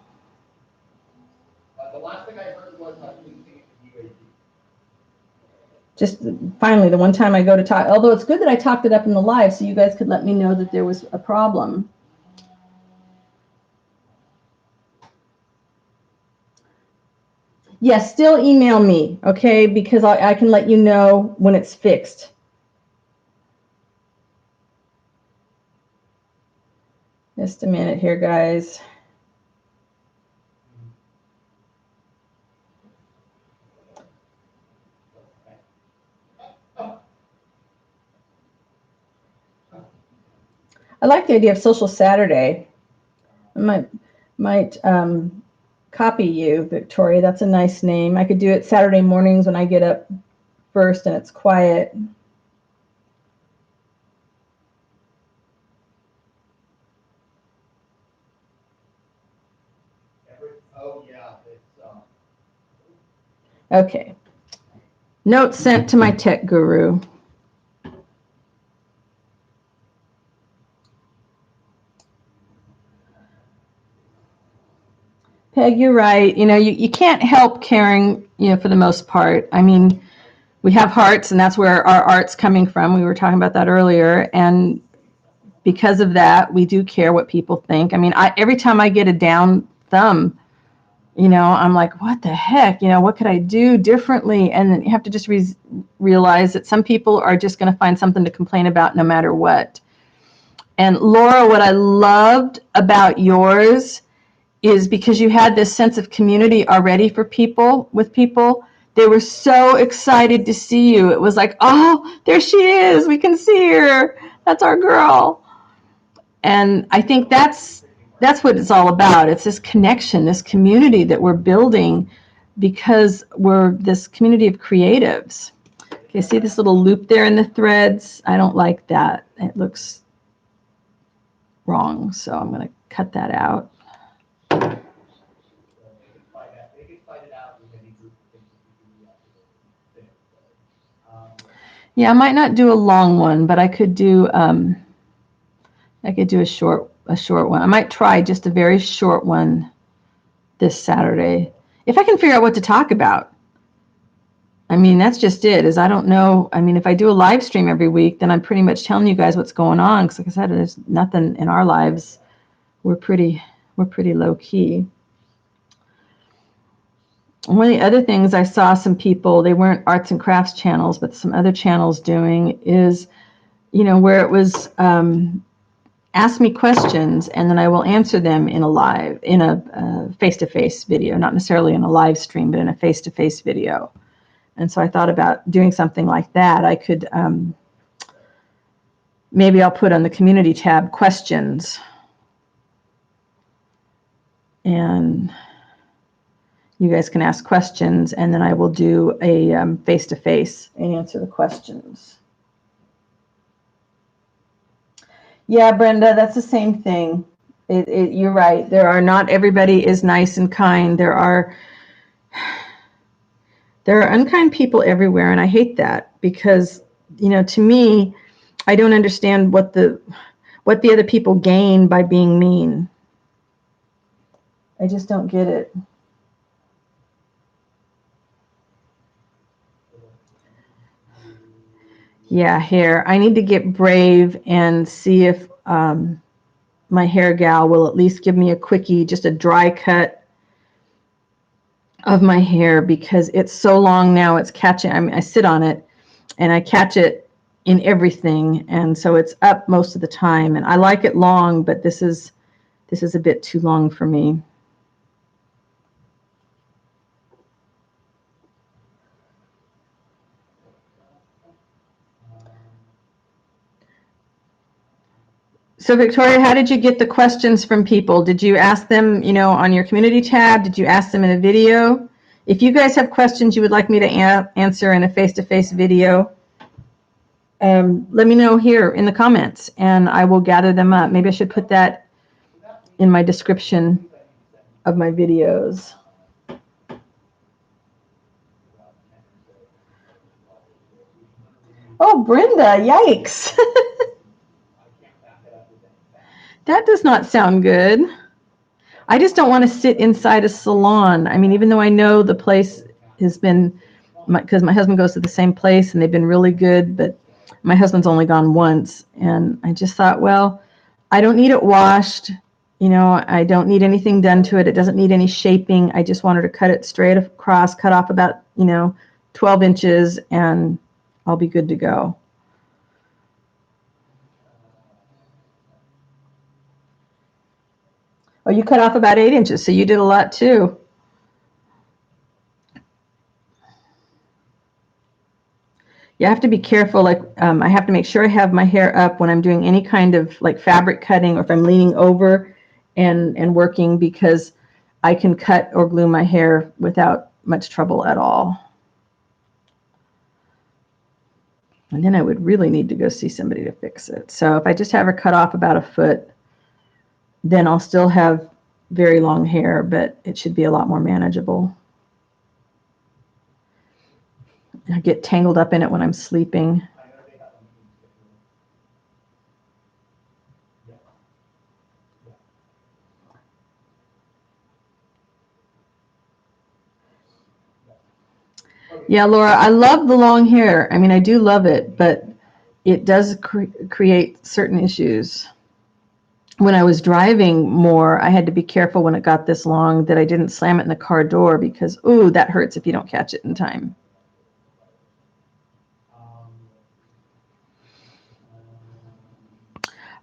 last thing I heard was UAV. Just finally, the one time I go to talk, although it's good that I talked it up in the live so you guys could let me know that there was a problem. Yes, still email me, okay? Because I can let you know when it's fixed. Just a minute here, guys. I like the idea of Social Saturday. I might copy you, Victoria. That's a nice name. I could do it Saturday mornings when I get up first and it's quiet. Oh, yeah. Okay. Note sent to my tech guru. Peg, you're right. You know, you can't help caring, you know, for the most part. I mean, we have hearts, and that's where our art's coming from. We were talking about that earlier. And because of that, we do care what people think. I mean, every time I get a down thumb, you know, I'm like, what the heck? You know, what could I do differently? And then you have to just realize that some people are just going to find something to complain about no matter what. And Laura, what I loved about yours is because you had this sense of community already for people, with people. They were so excited to see you. It was like, oh, there she is. We can see her. That's our girl. And I think that's what it's all about. It's this connection, this community that we're building because we're this community of creatives. Okay, see this little loop there in the threads? I don't like that. It looks wrong, so I'm going to cut that out. Yeah, I might not do a long one, but I could do a short one. I might try just a very short one this Saturday. If I can figure out what to talk about. I mean, that's just it, is I don't know. I mean, if I do a live stream every week, then I'm pretty much telling you guys what's going on. Because like I said, there's nothing in our lives. We're pretty low key. One of the other things I saw some people, they weren't arts and crafts channels, but some other channels doing is, you know, where it was ask me questions and then I will answer them in a face-to-face video, not necessarily in a live stream, but in a face-to-face video. And so I thought about doing something like that. I could, maybe I'll put on the community tab questions. And you guys can ask questions, and then I will do a face-to-face and answer the questions. Yeah, Brenda, that's the same thing. You're right. Not everybody is nice and kind. There are unkind people everywhere, and I hate that because, you know, to me, I don't understand what the other people gain by being mean. I just don't get it. Yeah, hair. I need to get brave and see if my hair gal will at least give me a quickie, just a dry cut of my hair, because it's so long now. It's catching. I mean, I sit on it and I catch it in everything, and so it's up most of the time. And I like it long, but this is a bit too long for me. So Victoria, how did you get the questions from people? Did you ask them, you know, on your community tab? Did you ask them in a video? If you guys have questions you would like me to answer in a face-to-face video, let me know here in the comments and I will gather them up. Maybe I should put that in my description of my videos. Oh, Brenda, yikes. That does not sound good. I just don't want to sit inside a salon. I mean, even though I know the place has been, because my husband goes to the same place and they've been really good, but my husband's only gone once. And I just thought, well, I don't need it washed. You know, I don't need anything done to it. It doesn't need any shaping. I just wanted to cut it straight across, cut off about, 12 inches, and I'll be good to go. Oh, you cut off about 8 inches, so you did a lot too. You have to be careful. Like, I have to make sure I have my hair up when I'm doing any kind of like fabric cutting, or if I'm leaning over and working, because I can cut or glue my hair without much trouble at all. And then I would really need to go see somebody to fix it. So if I just have her cut off about a foot, then I'll still have very long hair, but it should be a lot more manageable. I get tangled up in it when I'm sleeping. Yeah, Laura, I love the long hair. I mean, I do love it, but it does create certain issues. When I was driving more, I had to be careful when it got this long that I didn't slam it in the car door, because, ooh, that hurts if you don't catch it in time.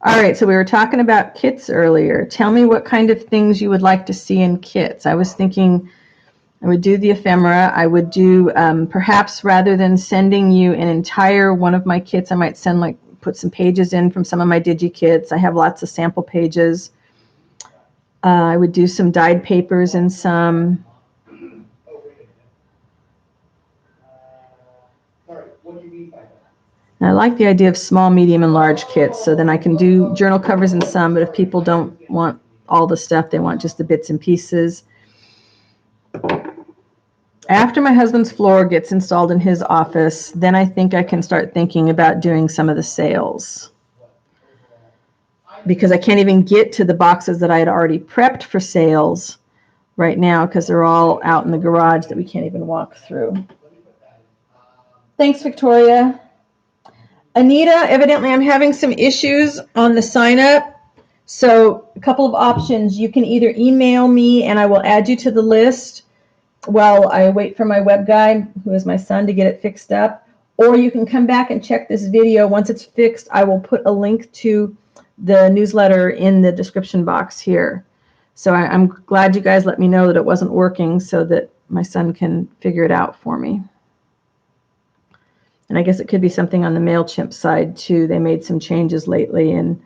All right, so we were talking about kits earlier. Tell me what kind of things you would like to see in kits. I was thinking I would do the ephemera. I would do, perhaps rather than sending you an entire one of my kits, I might put some pages in from some of my digi kits. I have lots of sample pages. I would do some dyed papers in some. Sorry, what do you mean by that? I like the idea of small, medium, and large kits, so then I can do journal covers in some, but if people don't want all the stuff, they want just the bits and pieces. After my husband's floor gets installed in his office, then I think I can start thinking about doing some of the sales. Because I can't even get to the boxes that I had already prepped for sales right now because they're all out in the garage that we can't even walk through. Thanks, Victoria. Anita, evidently I'm having some issues on the sign up. So a couple of options. You can either email me and I will add you to the list while I wait for my web guy, who is my son, to get it fixed up. Or you can come back and check this video. Once it's fixed, I will put a link to the newsletter in the description box here. So I'm glad you guys let me know that it wasn't working so that my son can figure it out for me. And I guess it could be something on the MailChimp side too. They made some changes lately and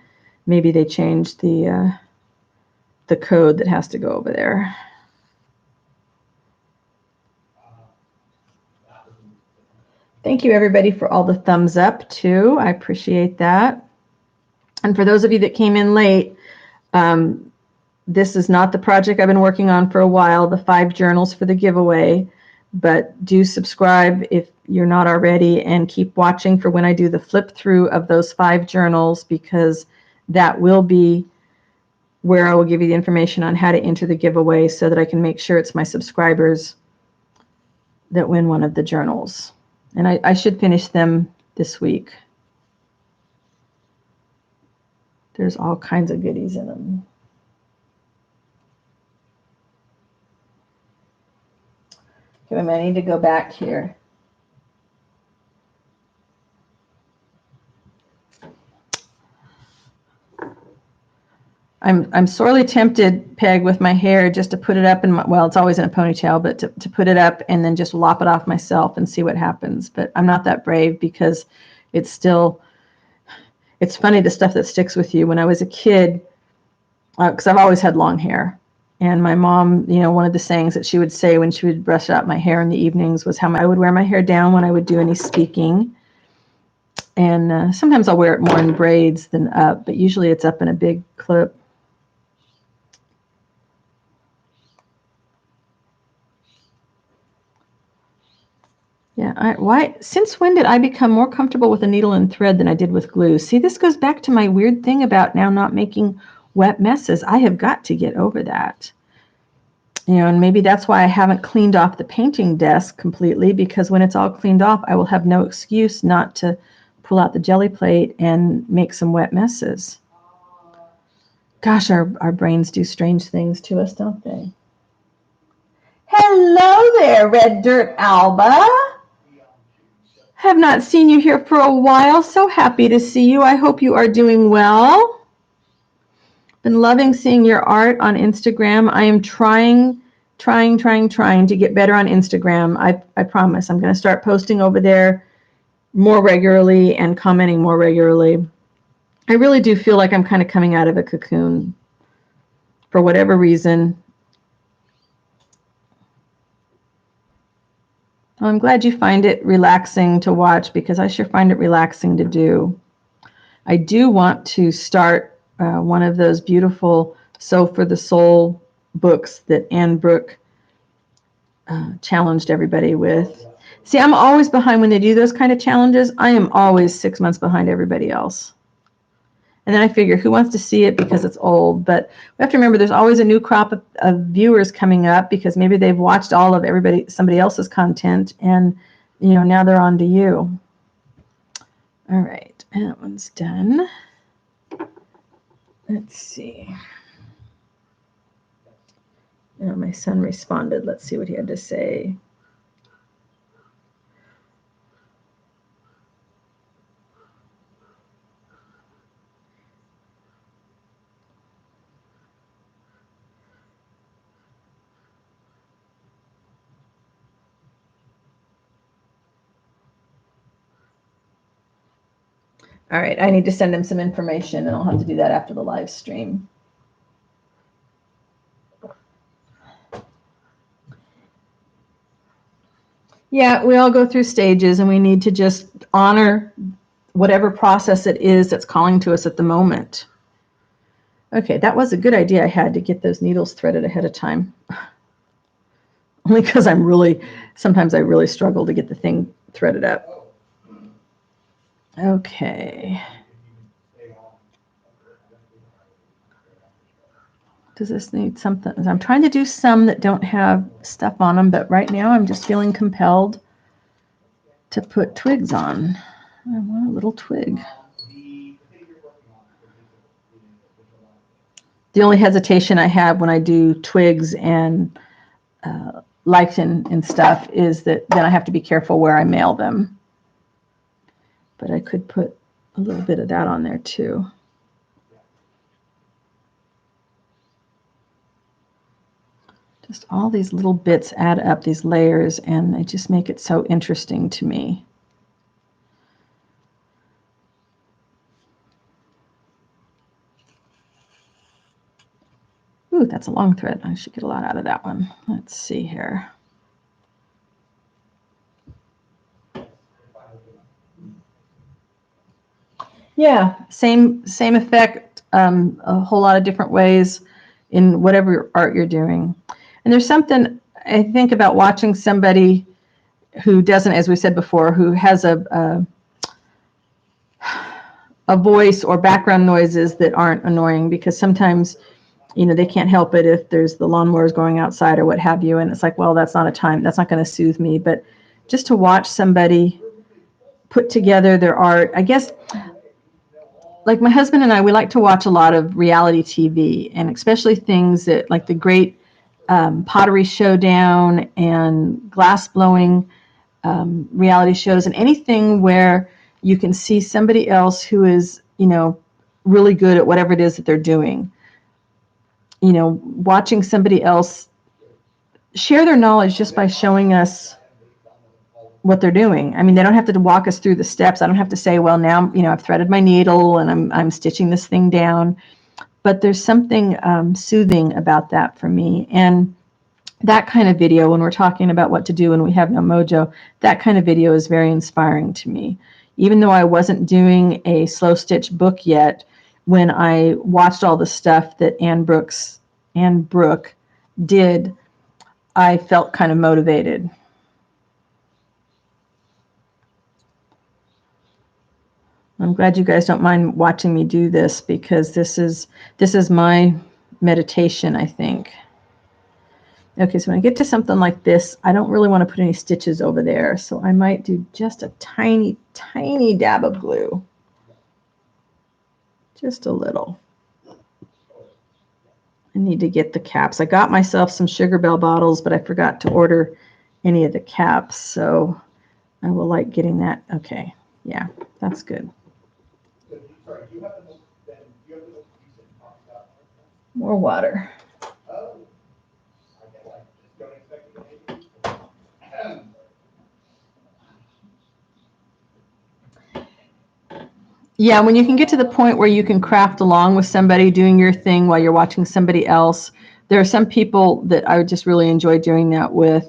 maybe they changed the code that has to go over there. Thank you everybody for all the thumbs up too. I appreciate that. And for those of you that came in late, this is not the project I've been working on for a while, the 5 journals for the giveaway, but do subscribe if you're not already and keep watching for when I do the flip through of those 5 journals, because that will be where I will give you the information on how to enter the giveaway so that I can make sure it's my subscribers that win one of the journals. And I should finish them this week. There's all kinds of goodies in them. Okay, I need to go back here. I'm sorely tempted, Peg, with my hair just to put it up in my, well, it's always in a ponytail, but to put it up and then just lop it off myself and see what happens. But I'm not that brave because it's still, it's funny the stuff that sticks with you. When I was a kid, because I've always had long hair, and my mom, you know, one of the sayings that she would say when she would brush out my hair in the evenings was how I would wear my hair down when I would do any speaking. And sometimes I'll wear it more in braids than up, but usually it's up in a big clip. Yeah, since when did I become more comfortable with a needle and thread than I did with glue? See, this goes back to my weird thing about now not making wet messes. I have got to get over that. You know, and maybe that's why I haven't cleaned off the painting desk completely, because when it's all cleaned off, I will have no excuse not to pull out the jelly plate and make some wet messes. Gosh, our brains do strange things to us, don't they? Hello there, Red Dirt Alba. Have not seen you here for a while. So happy to see you. I hope you are doing well. Been loving seeing your art on Instagram. I am trying to get better on Instagram. I promise. I'm going to start posting over there more regularly and commenting more regularly. I really do feel like I'm kind of coming out of a cocoon for whatever reason. Well, I'm glad you find it relaxing to watch, because I sure find it relaxing to do. I do want to start one of those beautiful Sew for the Soul books that Anne Brooke challenged everybody with. See, I'm always behind when they do those kind of challenges. I am always 6 months behind everybody else. And then I figure, who wants to see it because it's old? But we have to remember there's always a new crop of viewers coming up, because maybe they've watched all of somebody else's content, and you know, now they're on to you. All right, that one's done. Let's see. Oh, my son responded. Let's see what he had to say. All right, I need to send him some information, and I'll have to do that after the live stream. Yeah, we all go through stages, and we need to just honor whatever process it is that's calling to us at the moment. Okay, that was a good idea I had to get those needles threaded ahead of time. only because sometimes I really struggle to get the thing threaded up. Okay. Does this need something? I'm trying to do some that don't have stuff on them, but right now I'm just feeling compelled to put twigs on. I want a little twig. The only hesitation I have when I do twigs and lichen and stuff is that then I have to be careful where I mail them. But I could put a little bit of that on there too. Just all these little bits add up, these layers, and they just make it so interesting to me. Ooh, that's a long thread. I should get a lot out of that one. Let's see here. Yeah, same effect, a whole lot of different ways in whatever art you're doing. And there's something I think about watching somebody who doesn't, as we said before, who has a voice or background noises that aren't annoying, because sometimes, you know, they can't help it if there's the lawnmowers going outside or what have you, and it's like, well, that's not going to soothe me. But just to watch somebody put together their art, I guess, like my husband and I, we like to watch a lot of reality TV, and especially things that like the Great Pottery Showdown and glass blowing reality shows, and anything where you can see somebody else who is, you know, really good at whatever it is that they're doing. You know, watching somebody else share their knowledge just by showing us what they're doing. I mean, they don't have to walk us through the steps. I don't have to say, well, now, you know, I've threaded my needle and I'm stitching this thing down. But there's something soothing about that for me. And that kind of video, when we're talking about what to do when we have no mojo, that kind of video is very inspiring to me. Even though I wasn't doing a slow stitch book yet, when I watched all the stuff that Anne Brooke did, I felt kind of motivated. I'm glad you guys don't mind watching me do this, because this is my meditation, I think. Okay, so when I get to something like this, I don't really want to put any stitches over there, so I might do just a tiny, tiny dab of glue. Just a little. I need to get the caps. I got myself some Sugar Bell bottles, but I forgot to order any of the caps, so I will like getting that. Okay, yeah, that's good. More water. Yeah, when you can get to the point where you can craft along with somebody doing your thing while you're watching somebody else, there are some people that I would just really enjoy doing that with.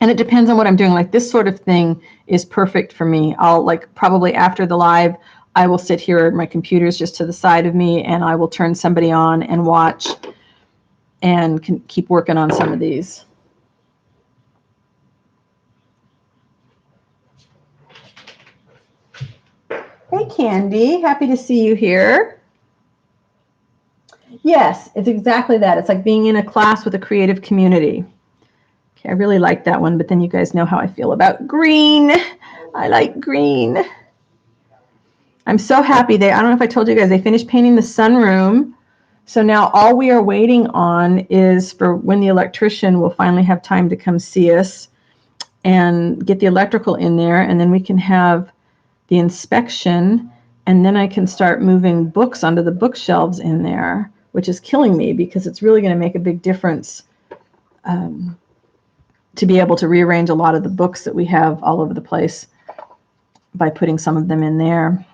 And it depends on what I'm doing. Like this sort of thing is perfect for me. I'll like probably after the live, I will sit here, my computer's just to the side of me, and I will turn somebody on and watch and can keep working on some of these. Hey, Candy, happy to see you here. Yes, it's exactly that. It's like being in a class with a creative community. Okay, I really like that one, but then you guys know how I feel about green. I like green. I'm so happy. I don't know if I told you guys, they finished painting the sunroom. So now all we are waiting on is for when the electrician will finally have time to come see us and get the electrical in there, and then we can have the inspection, and then I can start moving books onto the bookshelves in there, which is killing me because it's really going to make a big difference to be able to rearrange a lot of the books that we have all over the place by putting some of them in there.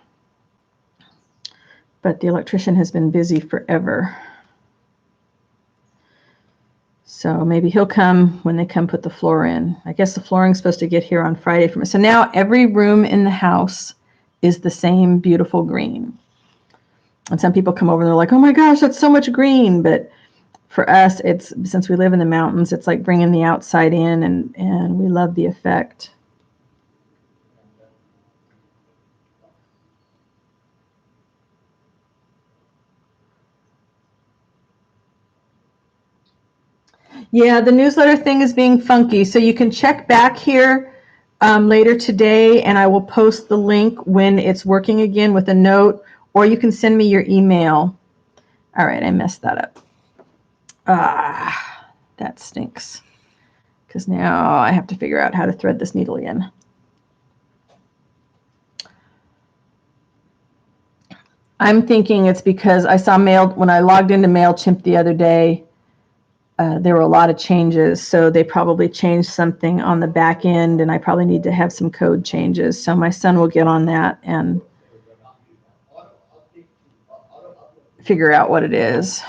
But the electrician has been busy forever. So maybe he'll come when they come put the floor in. I guess the flooring's supposed to get here on Friday from us. So now every room in the house is the same beautiful green. And some people come over and they're like, oh my gosh, that's so much green. But for us, it's since we live in the mountains, it's like bringing the outside in, and we love the effect. Yeah, the newsletter thing is being funky, so you can check back here later today, and I will post the link when it's working again with a note, or you can send me your email. All right, I messed that up. That stinks, because now I have to figure out how to thread this needle again. I'm thinking it's because I saw when I logged into MailChimp the other day, there were a lot of changes, so they probably changed something on the back end, and I probably need to have some code changes. So my son will get on that and figure out what it is.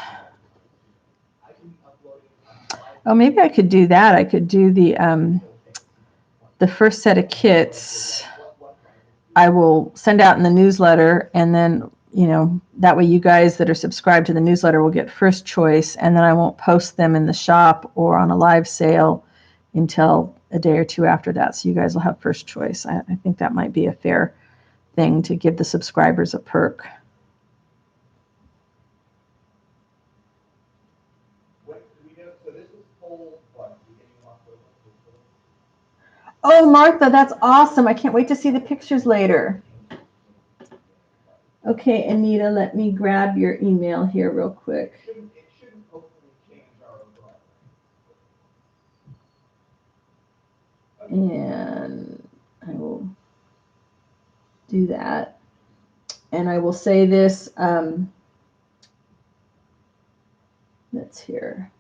Oh, maybe I could do that. I could do the first set of kits. I will send out in the newsletter, and then, you know, that way you guys that are subscribed to the newsletter will get first choice, and then I won't post them in the shop or on a live sale until a day or two after that. So you guys will have first choice. I think that might be a fair thing to give the subscribers a perk. Oh, Martha, that's awesome. I can't wait to see the pictures later. Okay, Anita, let me grab your email here real quick. And I will do that. And I will say this, that's here.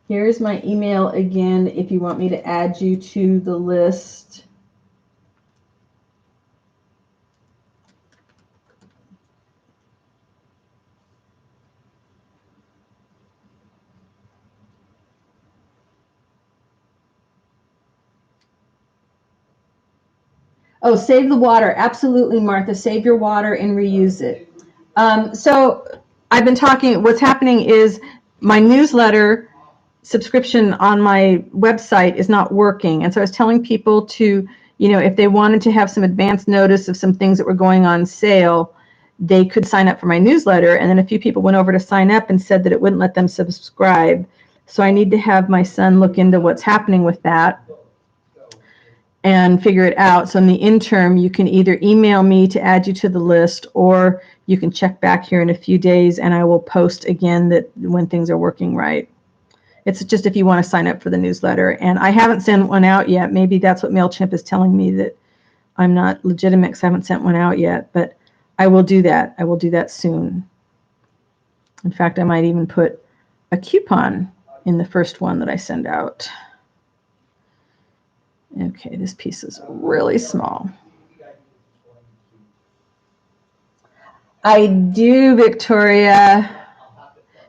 Here's my email again if you want me to add you to the list. Oh, save the water. Absolutely, Martha. Save your water and reuse it. So I've been talking, what's happening is my newsletter subscription on my website is not working. And so I was telling people to, you know, if they wanted to have some advance notice of some things that were going on sale, they could sign up for my newsletter. And then a few people went over to sign up and said that it wouldn't let them subscribe. So I need to have my son look into what's happening with that and figure it out. So in the interim, you can either email me to add you to the list, or you can check back here in a few days and I will post again that when things are working right. It's just if you want to sign up for the newsletter. And I haven't sent one out yet. Maybe that's what MailChimp is telling me, that I'm not legitimate because I haven't sent one out yet. But I will do that. I will do that soon. In fact, I might even put a coupon in the first one that I send out. Okay, this piece is really small. I do, Victoria.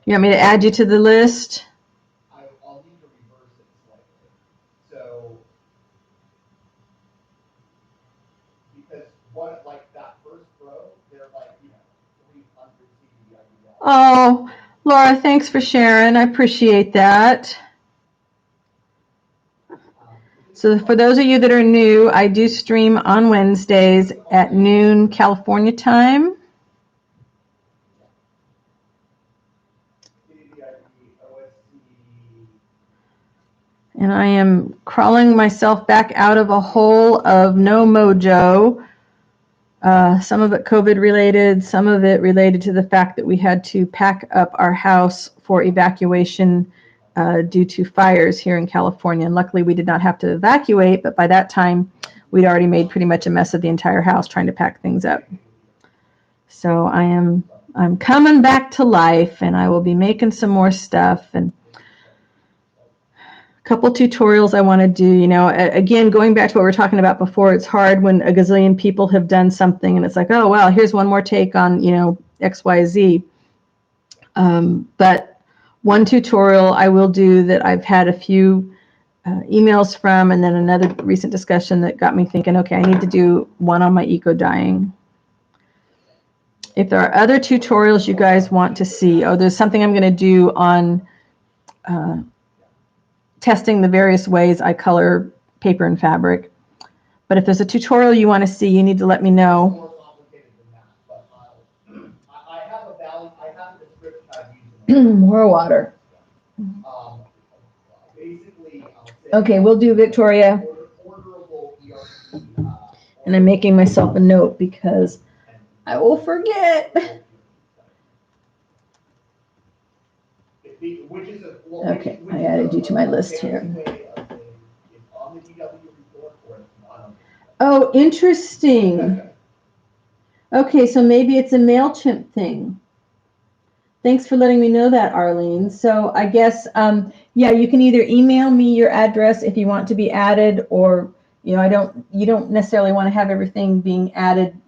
You want me to add you to the list? I'll need to reverse it slightly. So, because one, like that first row, they're like, you know, 300 CDI. Oh, Laura, thanks for sharing. I appreciate that. So for those of you that are new, I do stream on Wednesdays at noon California time. And I am crawling myself back out of a hole of no mojo. Some of it COVID related, some of it related to the fact that we had to pack up our house for evacuation due to fires here in California. And luckily we did not have to evacuate, but by that time we'd already made pretty much a mess of the entire house trying to pack things up. So I'm coming back to life, and I will be making some more stuff, and a couple tutorials I want to do. You know, again, going back to what we were talking about before, it's hard when a gazillion people have done something and it's like, oh, well, here's one more take on, you know, XYZ. But one tutorial I will do that I've had a few emails from, and then another recent discussion that got me thinking, okay, I need to do one on my eco dyeing. If there are other tutorials you guys want to see, oh, there's something I'm going to do on testing the various ways I color paper and fabric. But if there's a tutorial you want to see, you need to let me know. More complicated than that, but I have a description I've used. More water. Basically, I'll say. Okay, we'll do Victoria. Orderable ERP. And I'm making myself a note because I will forget. Okay, I added you to my list here. Oh, interesting. Okay, so maybe it's a MailChimp thing. Thanks for letting me know that, Arlene. So I guess, yeah, you can either email me your address if you want to be added, or you don't necessarily want to have everything being added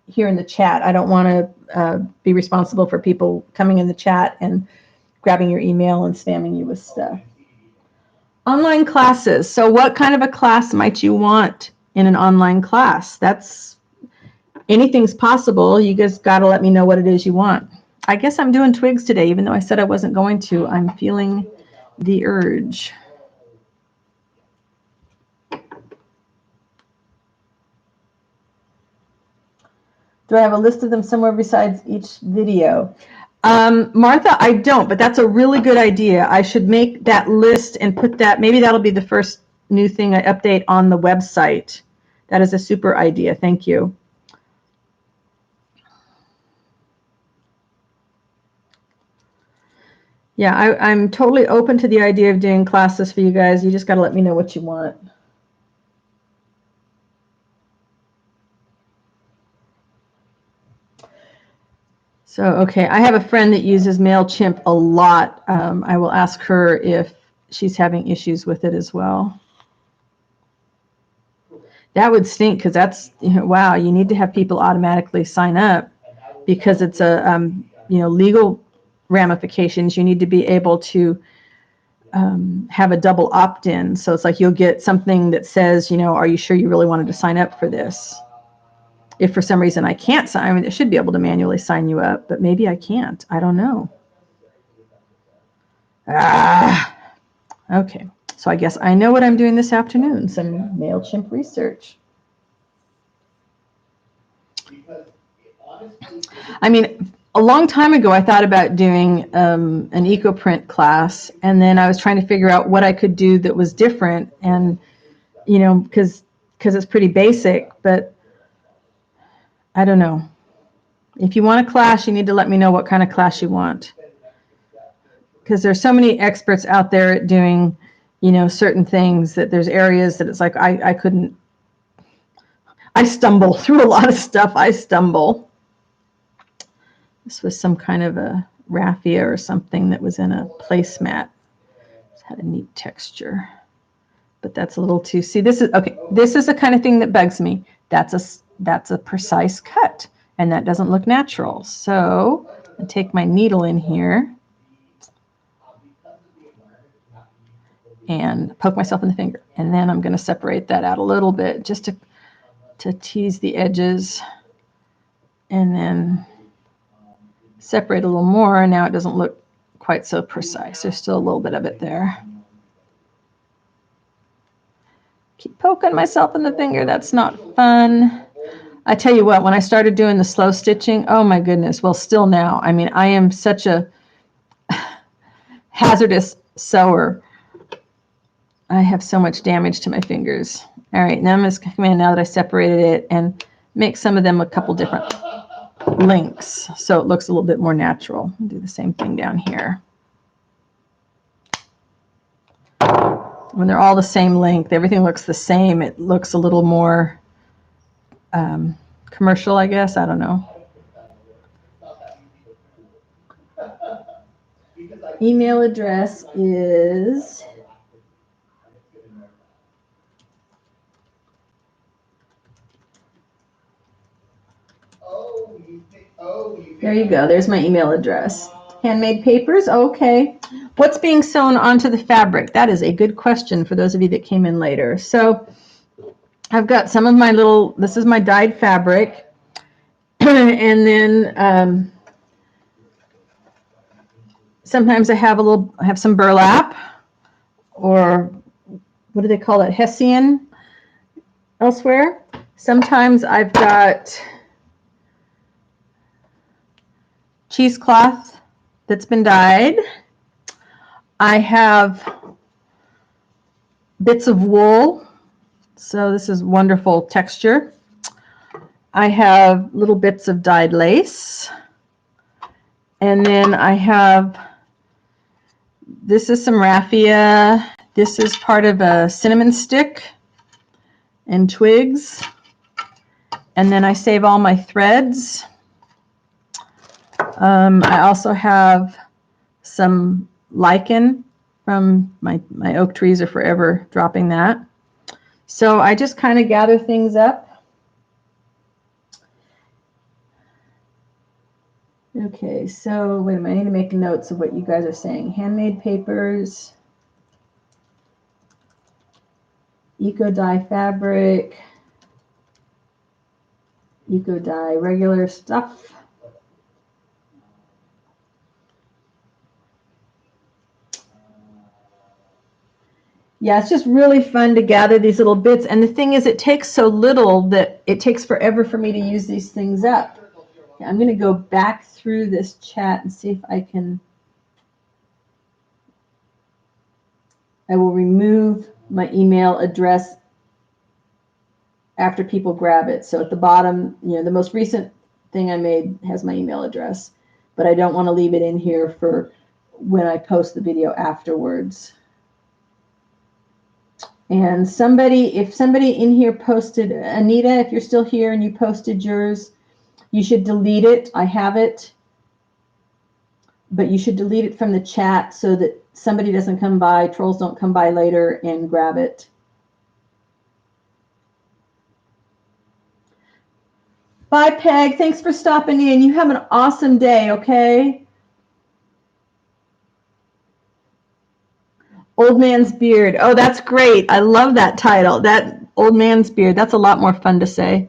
here in the chat. I don't want to be responsible for people coming in the chat and grabbing your email and spamming you with stuff. Online classes. So what kind of a class might you want in an online class? Anything's possible. You just got to let me know what it is you want. I guess I'm doing twigs today, even though I said I wasn't going to. I'm feeling the urge. Do I have a list of them somewhere besides each video? Martha, I don't, but that's a really good idea. I should make that list and put that, maybe that'll be the first new thing I update on the website. That is a super idea. Thank you. Yeah, I'm totally open to the idea of doing classes for you guys. You just got to let me know what you want. So, okay, I have a friend that uses MailChimp a lot. I will ask her if she's having issues with it as well. That would stink because that's, wow, you need to have people automatically sign up because it's a, legal ramifications. You need to be able to have a double opt-in. So it's like you'll get something that says, are you sure you really wanted to sign up for this? If for some reason I can't sign, I mean, it should be able to manually sign you up, but maybe I can't. I don't know. Okay. So I guess I know what I'm doing this afternoon, some MailChimp research. I mean, a long time ago, I thought about doing an EcoPrint class, and then I was trying to figure out what I could do that was different, and, because it's pretty basic, but I don't know. If you want a class, you need to let me know what kind of class you want. Because there's so many experts out there at doing, certain things that there's areas that it's like I couldn't. I stumble through a lot of stuff. I stumble. This was some kind of a raffia or something that was in a placemat. It had a neat texture. But that's a little too, see, this is, okay, this is the kind of thing that bugs me. That's a precise cut, and that doesn't look natural. So I take my needle in here and poke myself in the finger. And then I'm going to separate that out a little bit just to tease the edges, and then separate a little more. Now it doesn't look quite so precise. There's still a little bit of it there. Keep poking myself in the finger. That's not fun. I tell you what, when I started doing the slow stitching, oh my goodness. Well, still now. I mean, I am such a hazardous sewer. I have so much damage to my fingers. All right, now I'm just going to come in now that I separated it and make some of them a couple different lengths so it looks a little bit more natural. I'll do the same thing down here. When they're all the same length, everything looks the same. It looks a little more commercial, I guess. I don't know. Email address is there you go. There's my email address. Handmade papers. Okay. What's being sewn onto the fabric? That is a good question for those of you that came in later. So I've got some of my this is my dyed fabric. And then sometimes I have some burlap, or what do they call it, Hessian elsewhere. Sometimes I've got cheesecloth that's been dyed. I have bits of wool, so this is wonderful texture. I have little bits of dyed lace. And then I have, this is some raffia. This is part of a cinnamon stick and twigs. And then I save all my threads. I also have some lichen from my oak trees are forever dropping that. So I just kind of gather things up. Okay, so wait a minute, I need to make notes of what you guys are saying. Handmade papers, eco dye fabric, eco dye regular stuff. Yeah, it's just really fun to gather these little bits. And the thing is, it takes so little that it takes forever for me to use these things up. Okay, I'm going to go back through this chat and see if I will remove my email address after people grab it. So at the bottom, the most recent thing I made has my email address, but I don't want to leave it in here for when I post the video afterwards. And if somebody in here posted, Anita, if you're still here and you posted yours, you should delete it. I have it, but you should delete it from the chat so that somebody doesn't come by, trolls don't come by later and grab it. Bye, Peg. Thanks for stopping in. You have an awesome day, okay? Old Man's Beard. Oh, that's great. I love that title. That Old Man's Beard. That's a lot more fun to say.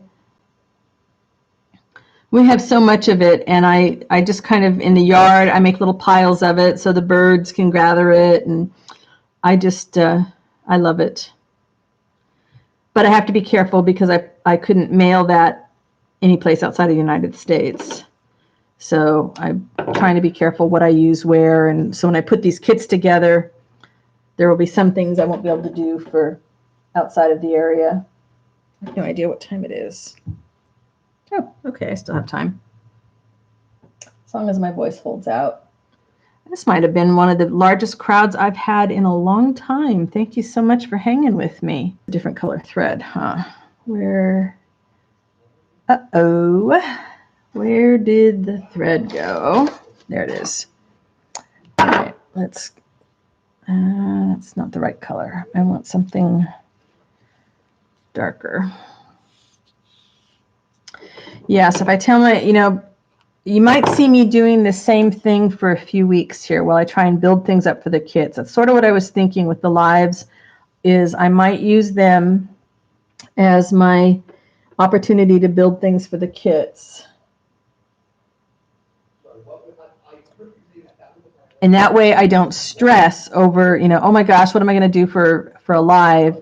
We have so much of it, and I just kind of, in the yard, I make little piles of it so the birds can gather it, and I just, I love it. But I have to be careful because I couldn't mail that any place outside of the United States. So I'm trying to be careful what I use where, and so when I put these kits together, there will be some things I won't be able to do for outside of the area. I have no idea what time it is. Oh, okay, I still have time. As long as my voice holds out. This might have been one of the largest crowds I've had in a long time. Thank you so much for hanging with me. Different color thread, huh? Where did the thread go? There it is. All right, that's not the right color. I want something darker. Yeah, so if I tell my, you might see me doing the same thing for a few weeks here while I try and build things up for the kits. That's sort of what I was thinking with the lives, is I might use them as my opportunity to build things for the kits. And that way I don't stress over, oh my gosh, what am I going to do for a live?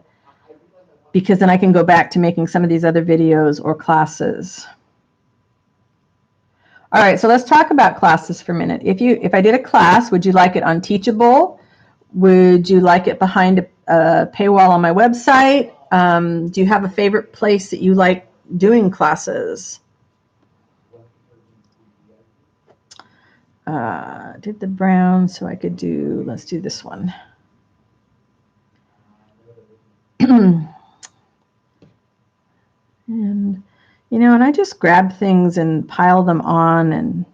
Because then I can go back to making some of these other videos or classes. All right, so let's talk about classes for a minute. If I did a class, would you like it on Teachable? Would you like it behind a paywall on my website? Do you have a favorite place that you like doing classes? Did the brown so I could do, let's do this one. And I just grab things and pile them on, and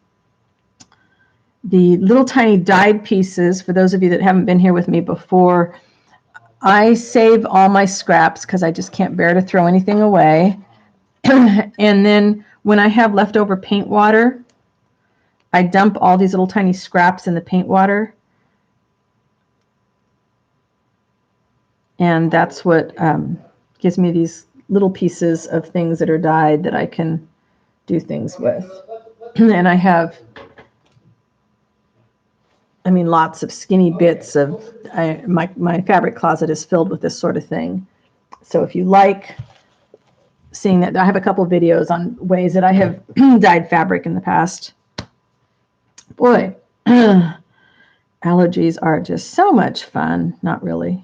the little tiny dyed pieces, for those of you that haven't been here with me before, I save all my scraps because I just can't bear to throw anything away. And then when I have leftover paint water, I dump all these little tiny scraps in the paint water. And that's what gives me these little pieces of things that are dyed that I can do things with. And I have, I mean, lots of skinny bits of, my fabric closet is filled with this sort of thing. So if you like seeing that, I have a couple of videos on ways that I have dyed fabric in the past. Boy, allergies are just so much fun. Not really.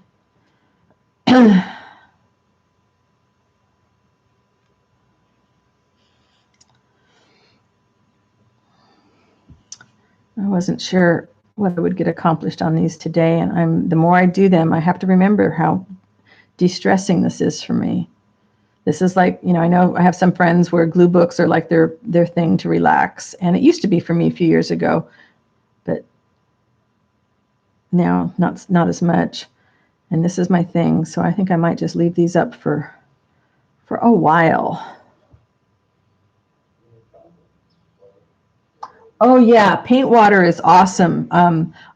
I wasn't sure what I would get accomplished on these today, and the more I do them, I have to remember how de-stressing this is for me. This is like, you know, I know I have some friends where glue books are like their thing to relax, and it used to be for me a few years ago, but now not as much. And this is my thing, so I think I might just leave these up for a while. Oh yeah, paint water is awesome.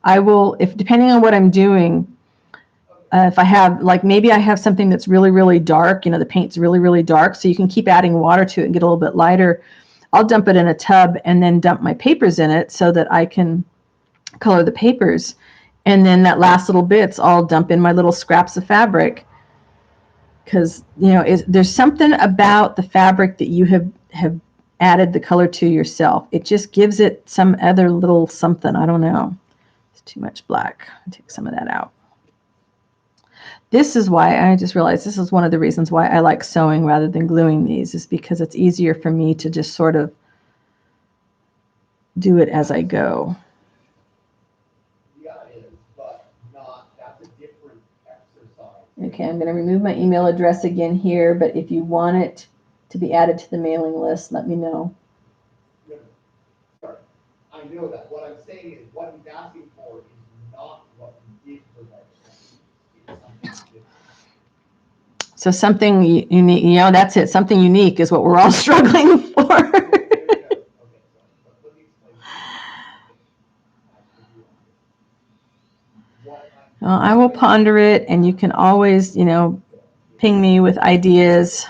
I will, if depending on what I'm doing, if I have, like, maybe I have something that's really, really dark, you know, the paint's really, really dark, so you can keep adding water to it and get a little bit lighter. I'll dump it in a tub and then dump my papers in it so that I can color the papers. And then that last little bits, I'll dump in my little scraps of fabric. Because, you know, there's something about the fabric that you have added the color to yourself. It just gives it some other little something. I don't know. It's too much black. I'll take some of that out. This is why I just realized this is one of the reasons why I like sewing rather than gluing these, is because it's easier for me to just sort of do it as I go. Yeah, it is, but that's a different exercise. Okay, I'm going to remove my email address again here, but if you want it to be added to the mailing list, let me know. Sorry, I know that. What I'm saying is what he's asking for is not what we did for that. It's something different. So something unique, you know, that's it. Something unique is what we're all struggling for. Well, I will ponder it, and you can always, you know, ping me with ideas.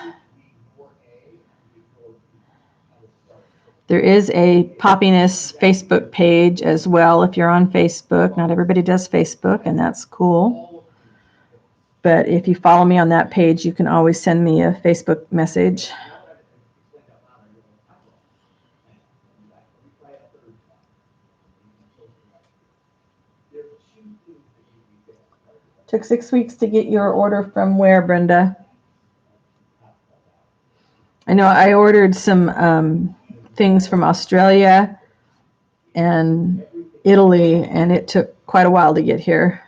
There is a Poppiness Facebook page as well if you're on Facebook. Not everybody does Facebook, and that's cool. But if you follow me on that page, you can always send me a Facebook message. Took 6 weeks to get your order from where, Brenda? I know I ordered some things from Australia and Italy, and it took quite a while to get here.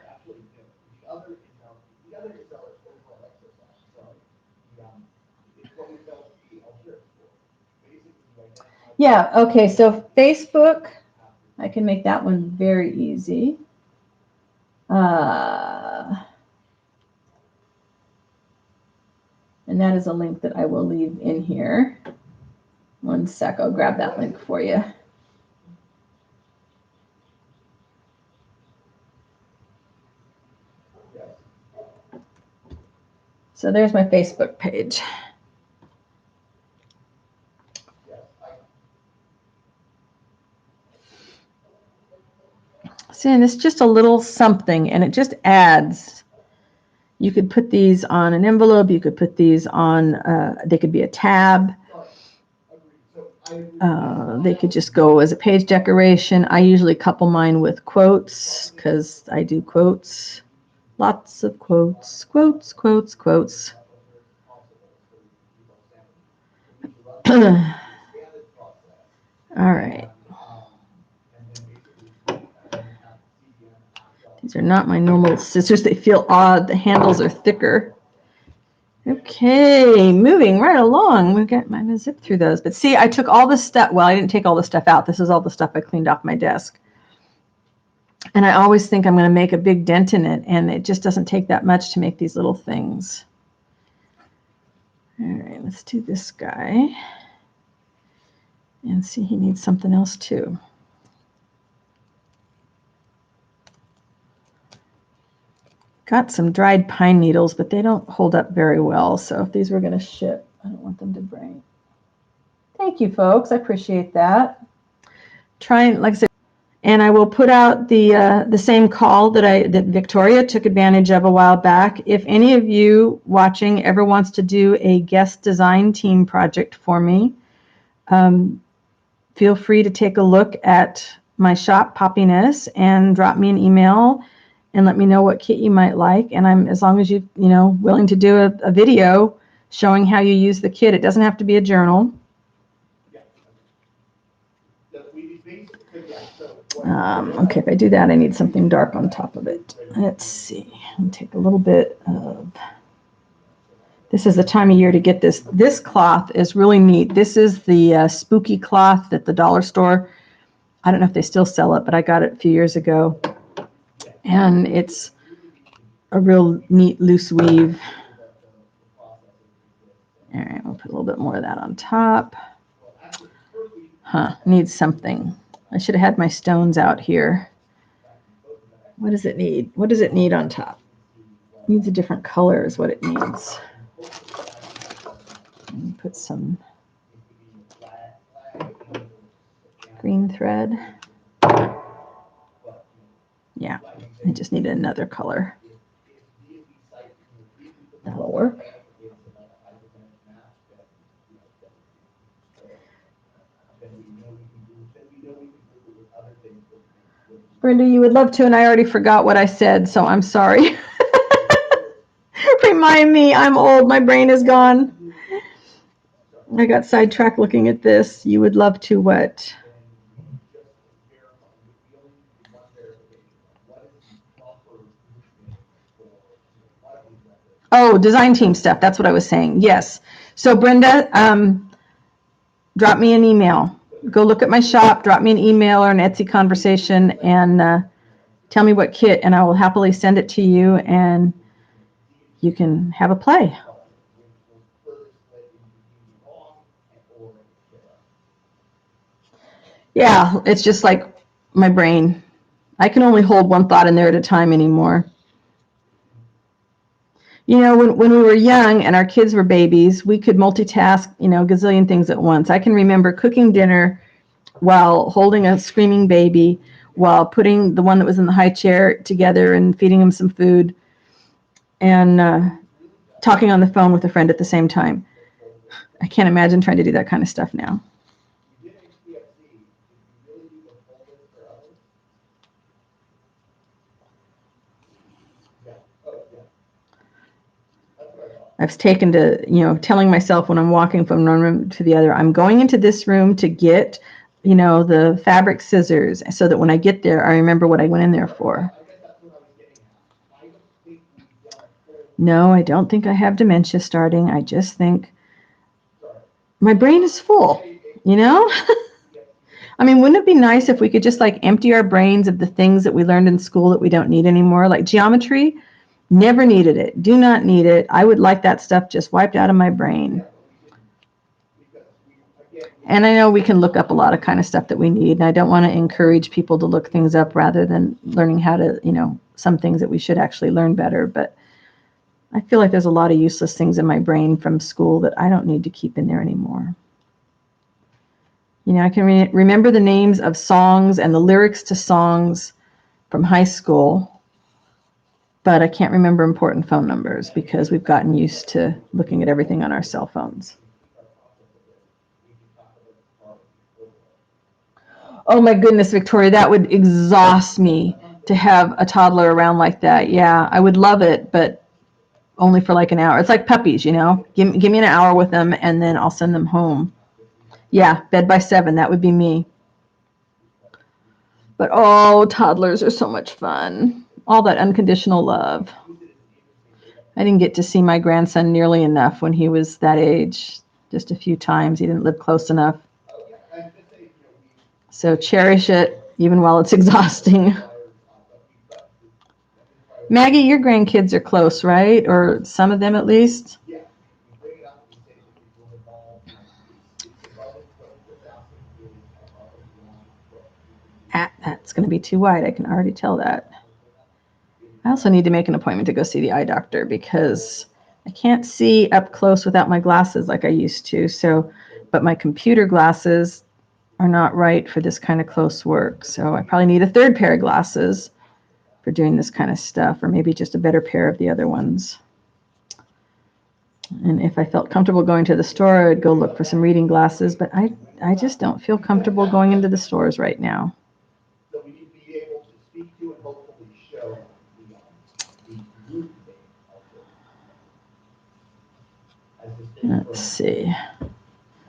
Yeah, okay, so Facebook, I can make that one very easy. And that is a link that I will leave in here. One sec, I'll grab that link for you. So there's my Facebook page. See, and it's just a little something, and it just adds. You could put these on an envelope. You could put these on, they could be a tab. They could just go as a page decoration. I usually couple mine with quotes because I do quotes. Lots of quotes, quotes, quotes, quotes. All right. These are not my normal scissors. They feel odd. The handles are thicker. Okay, moving right along. I'm going to zip through those. But see, I took all this stuff. Well, I didn't take all the stuff out. This is all the stuff I cleaned off my desk. And I always think I'm going to make a big dent in it, and it just doesn't take that much to make these little things. All right, let's do this guy. And see, he needs something else too. Got some dried pine needles, but they don't hold up very well. So if these were going to ship, I don't want them to break. Thank you, folks. I appreciate that. Trying, like I said, and I will put out the same call that Victoria took advantage of a while back. If any of you watching ever wants to do a guest design team project for me, feel free to take a look at my shop, Poppiness, and drop me an email and let me know what kit you might like. And I'm, as long as you willing to do a video showing how you use the kit. It doesn't have to be a journal. Okay, if I do that, I need something dark on top of it. Let's see. I'll take a little bit of. This is the time of year to get this. This cloth is really neat. This is the spooky cloth at the dollar store. I don't know if they still sell it, but I got it a few years ago. And it's a real neat loose weave. All right, we'll put a little bit more of that on top. Needs something. I should have had my stones out here. What does it need? What does it need on top? It needs a different color is what it needs. And put some green thread. Yeah, I just need another color. That'll work. Brenda, you would love to, and I already forgot what I said, so I'm sorry. Remind me, I'm old, my brain is gone. I got sidetracked looking at this. You would love to what? Oh, design team stuff. That's what I was saying. Yes. So Brenda, drop me an email. Go look at my shop, drop me an email or an Etsy conversation, and tell me what kit, and I will happily send it to you, and you can have a play. Yeah, it's just like my brain. I can only hold one thought in there at a time anymore. You know, when we were young and our kids were babies, we could multitask, a gazillion things at once. I can remember cooking dinner while holding a screaming baby, while putting the one that was in the high chair together and feeding him some food, and talking on the phone with a friend at the same time. I can't imagine trying to do that kind of stuff now. I've taken to, telling myself when I'm walking from one room to the other, I'm going into this room to get, the fabric scissors so that when I get there, I remember what I went in there for. No, I don't think I have dementia starting. I just think my brain is full, I mean, wouldn't it be nice if we could just empty our brains of the things that we learned in school that we don't need anymore? Like geometry, never needed it, do not need it. I would like that stuff just wiped out of my brain. And I know we can look up a lot of kind of stuff that we need, and I don't want to encourage people to look things up rather than learning how to, some things that we should actually learn better. But I feel like there's a lot of useless things in my brain from school that I don't need to keep in there anymore. I can remember the names of songs and the lyrics to songs from high school, but I can't remember important phone numbers because we've gotten used to looking at everything on our cell phones. Oh my goodness, Victoria, that would exhaust me to have a toddler around like that. Yeah, I would love it, but only for like an hour. It's like puppies, Give me an hour with them and then I'll send them home. Yeah, bed by 7, that would be me. But oh, toddlers are so much fun. All that unconditional love. I didn't get to see my grandson nearly enough when he was that age. Just a few times. He didn't live close enough. So cherish it, even while it's exhausting. Maggie, your grandkids are close, right? Or some of them at least? That's going to be too wide. I can already tell that. I also need to make an appointment to go see the eye doctor because I can't see up close without my glasses like I used to. So but my computer glasses are not right for this kind of close work. So I probably need a third pair of glasses for doing this kind of stuff, or maybe just a better pair of the other ones. And if I felt comfortable going to the store, I'd go look for some reading glasses, but I just don't feel comfortable going into the stores right now. So we need to be able to speak to and hopefully show the group name also. As distinct Let's from see.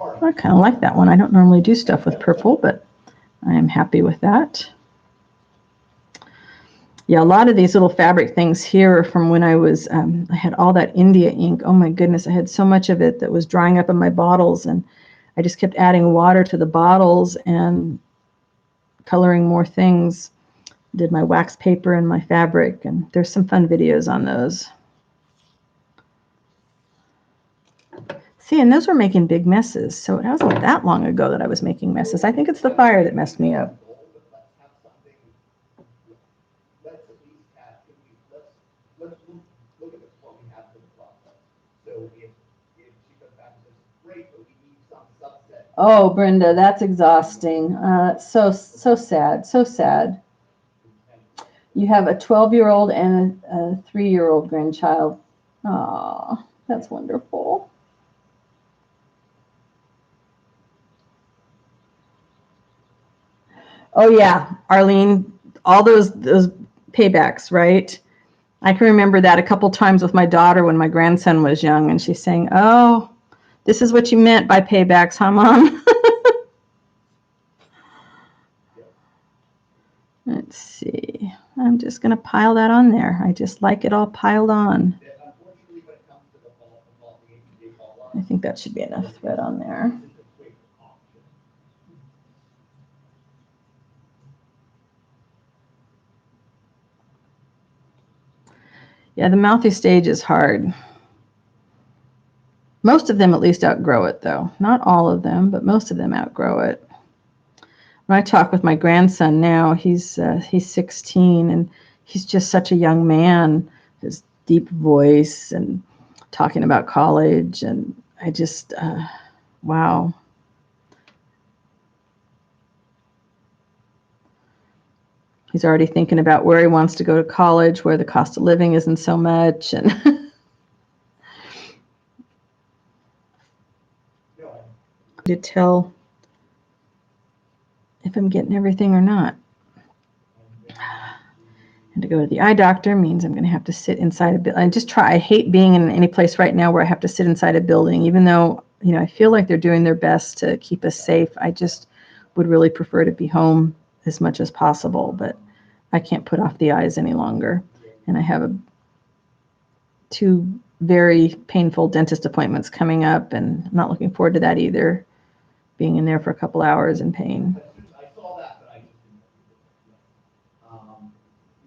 party. I kind of like that one. I don't normally do stuff with purple, but I am happy with that. Yeah, a lot of these little fabric things here are from when I was, I had all that India ink. Oh my goodness, I had so much of it that was drying up in my bottles, and I just kept adding water to the bottles and coloring more things. Did my wax paper and my fabric, and there's some fun videos on those. See, and those were making big messes, so it wasn't that long ago that I was making messes. I think it's the fire that messed me up. Let's at least have, let's look at what we have for the process. So if she comes back and says, great, but we need some subset. Oh, Brenda, that's exhausting. So sad, so sad. You have a 12-year-old and a 3-year-old grandchild. Aw, that's wonderful. Oh yeah, Arlene, all those paybacks, right? I can remember that a couple times with my daughter when my grandson was young, and she's saying, "Oh, this is what you meant by paybacks, huh, Mom?" Let's see. I'm just going to pile that on there. I just like it all piled on. I think that should be enough thread on there. Yeah, the mouthy stage is hard. Most of them at least outgrow it, though. Not all of them, but most of them outgrow it. When I talk with my grandson now, he's 16, and he's just such a young man. His deep voice and talking about college, and I just, wow. He's already thinking about where he wants to go to college, where the cost of living isn't so much, and to tell if I'm getting everything or not. And to go to the eye doctor means I'm going to have to sit inside a building. I hate being in any place right now where I have to sit inside a building, even though, you know, I feel like they're doing their best to keep us safe. I just would really prefer to be home as much as possible, but I can't put off the eyes any longer. And I have 2 very painful dentist appointments coming up, and I'm not looking forward to that either, being in there for a couple hours in pain. I saw that, but I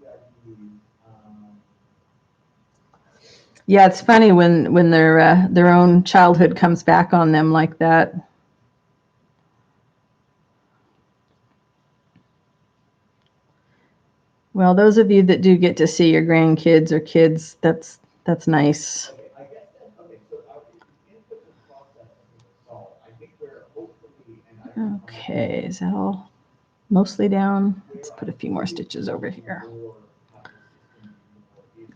just didn't. Yeah, it's funny when their own childhood comes back on them like that. Well, those of you that do get to see your grandkids or kids, that's nice. Okay, I guess okay, so our input and process is solved. I think we're hopefully, and Okay, is that all mostly down? Let's put a few more stitches over here.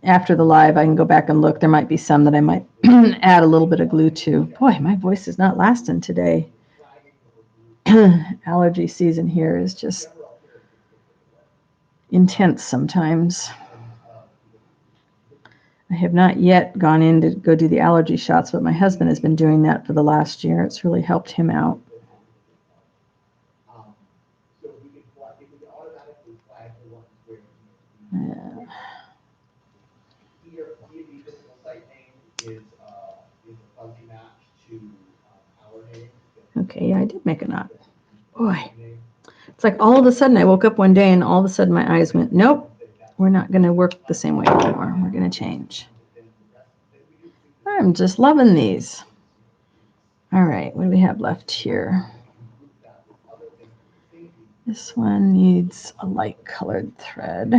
After the live, I can go back and look. There might be some that I might add a little bit of glue to. Boy, my voice is not lasting today. Allergy season here is just intense sometimes. I have not yet gone in to go do the allergy shots, but my husband has been doing that for the last year. It's really helped him out. So we can automatically flag the ones where the physical site name is a fuzzy match to our name. Okay, yeah, I did make a knot. Boy, it's like all of a sudden I woke up one day and all of a sudden my eyes went, nope, we're not going to work the same way anymore. We're going to change. I'm just loving these. All right, what do we have left here? This one needs a light colored thread.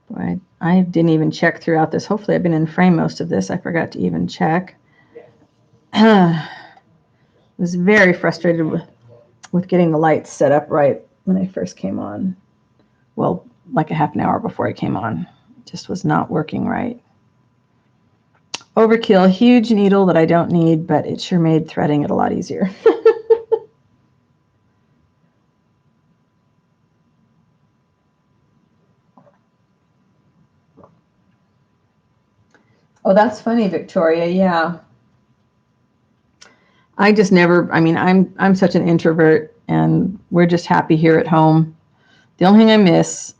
Boy, I didn't even check throughout this. Hopefully I've been in frame most of this. I forgot to even check. I was very frustrated with getting the lights set up right when I first came on. Well, like a half an hour before I came on. It just was not working right. Overkill, huge needle that I don't need, but it sure made threading it a lot easier. Oh, that's funny, Victoria. Yeah. I just never, I mean, I'm such an introvert, and we're just happy here at home. The only thing I miss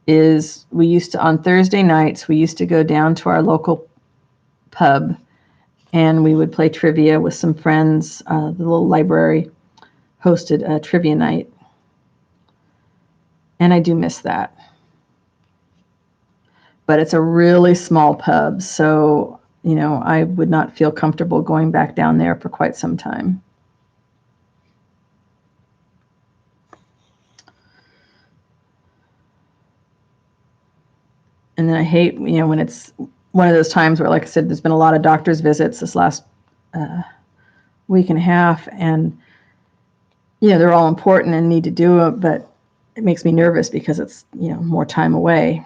is we used to, on Thursday nights, we used to go down to our local pub, and we would play trivia with some friends. The little library hosted a trivia night, and I do miss that. But it's a really small pub, so, you know, I would not feel comfortable going back down there for quite some time. And then I hate, you know, when it's one of those times where, like I said, there's been a lot of doctor's visits this last week and a half, and, you know, they're all important and need to do it, but it makes me nervous because it's, you know, more time away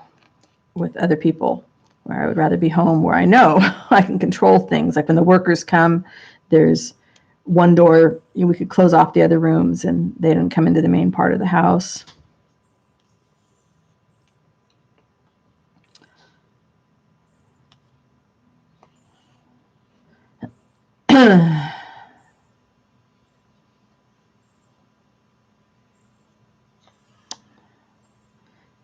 with other people, where I would rather be home where I know I can control things. Like when the workers come, there's one door, you know, we could close off the other rooms and they didn't come into the main part of the house.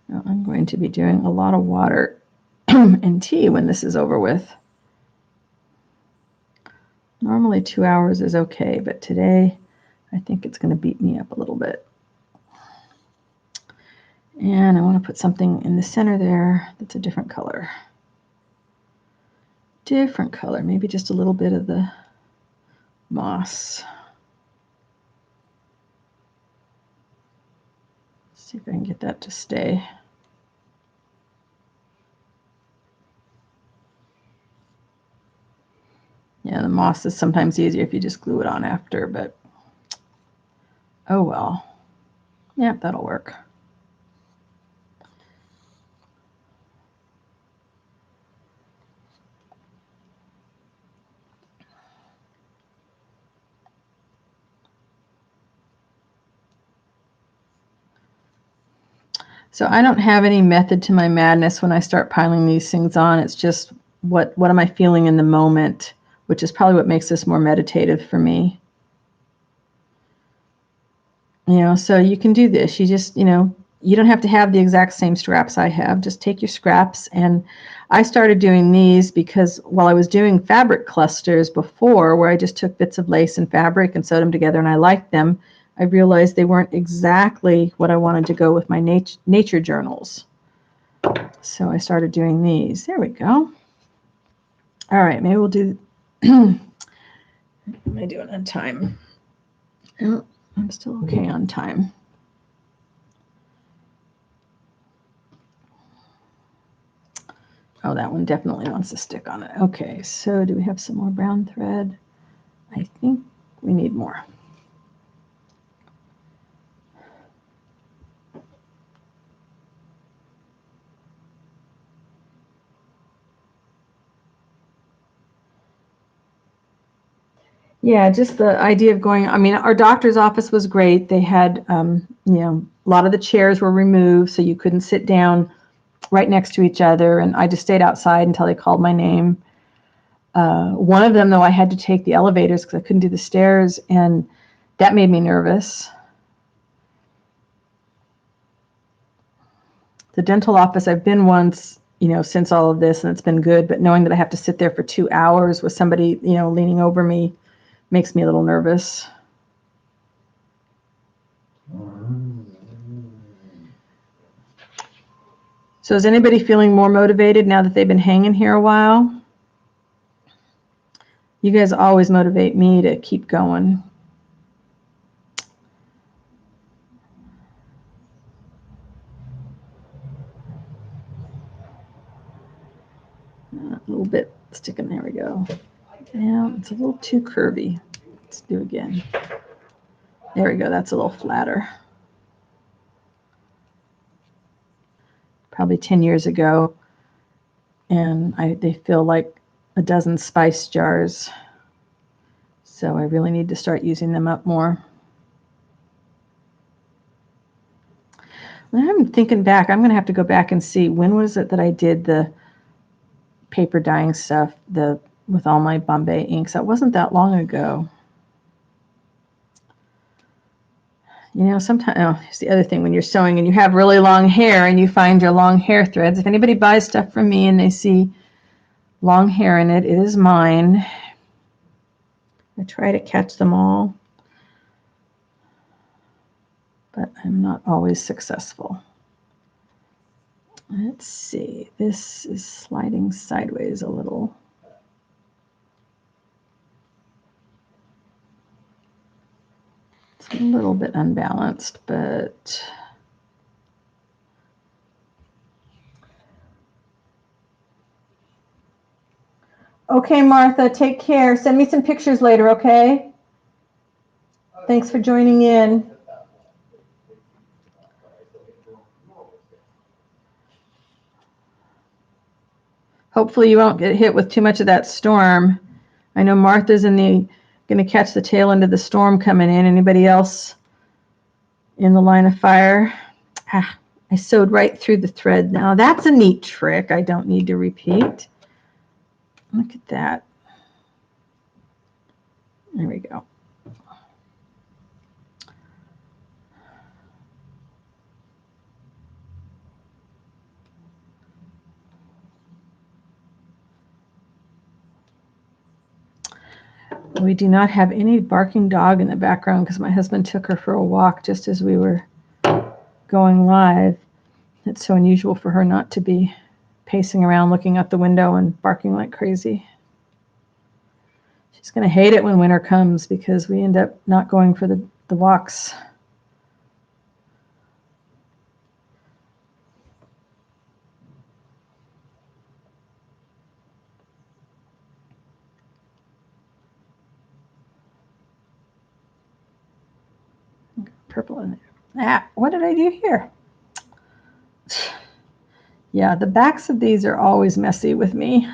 Now I'm going to be doing a lot of water and tea when this is over with. Normally 2 hours is okay, but today I think it's going to beat me up a little bit. And I want to put something in the center there that's a different color. Different color, maybe just a little bit of the moss. Let's see if I can get that to stay. Yeah, the moss is sometimes easier if you just glue it on after, but oh well. Yeah, that'll work. So I don't have any method to my madness when I start piling these things on. It's just what am I feeling in the moment, which is probably what makes this more meditative for me. You know, so you can do this. You just, you know, you don't have to have the exact same scraps I have. Just take your scraps. And I started doing these because while I was doing fabric clusters before, where I just took bits of lace and fabric and sewed them together and I liked them, I realized they weren't exactly what I wanted to go with my nature journals. So I started doing these. There we go. All right, maybe we'll do, let me do it on time. Oh, I'm still okay on time. Oh, that one definitely wants to stick on it. Okay, so do we have some more brown thread? I think we need more. Yeah, just the idea of going, I mean, our doctor's office was great. They had, you know, a lot of the chairs were removed, so you couldn't sit down right next to each other. And I just stayed outside until they called my name. One of them, though, I had to take the elevators because I couldn't do the stairs, and that made me nervous. The dental office, I've been once, you know, since all of this, and it's been good, but knowing that I have to sit there for 2 hours with somebody, you know, leaning over me makes me a little nervous. So is anybody feeling more motivated now that they've been hanging here a while? You guys always motivate me to keep going. a little bit sticking. There we go. Yeah, it's a little too curvy. Let's do it again. There we go. That's a little flatter. Probably 10 years ago, and they feel like a dozen spice jars. So I really need to start using them up more. I'm thinking back. I'm going to have to go back and see when was it that I did the paper dyeing stuff with all my Bombay inks. That wasn't that long ago. You know, sometimes, oh, here's the other thing, when you're sewing and you have really long hair and you find your long hair threads. If anybody buys stuff from me and they see long hair in it, it is mine. I try to catch them all, but I'm not always successful. Let's see, this is sliding sideways a little. It's a little bit unbalanced, but okay, Martha, take care. Send me some pictures later, okay? Thanks for joining in. Hopefully you won't get hit with too much of that storm. I know Martha's going to catch the tail end of the storm coming in. Anybody else in the line of fire? Ah, I sewed right through the thread. Now that's a neat trick I don't need to repeat. Look at that. There we go. We do not have any barking dog in the background because my husband took her for a walk just as we were going live. It's so unusual for her not to be pacing around looking out the window and barking like crazy. She's going to hate it when winter comes because we end up not going for the walks. Purple in there. Ah, what did I do here? Yeah, the backs of these are always messy with me.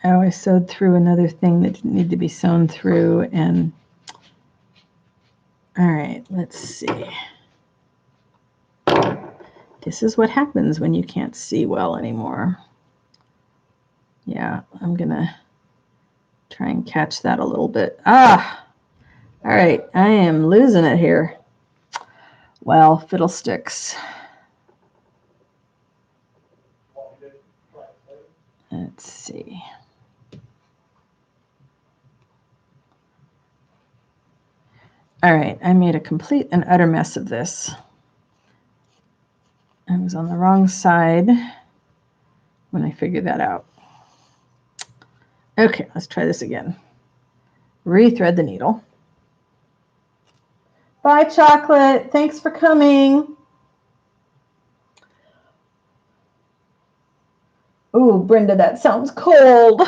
I always sewed through another thing that didn't need to be sewn through. And all right, let's see. This is what happens when you can't see well anymore. Yeah, I'm gonna try and catch that a little bit. Ah, all right, I am losing it here. Well, fiddlesticks. Let's see. All right, I made a complete and utter mess of this. I was on the wrong side when I figured that out. Okay, let's try this again. Rethread the needle. Bye, Chocolate. Thanks for coming. Ooh, Brenda, that sounds cold.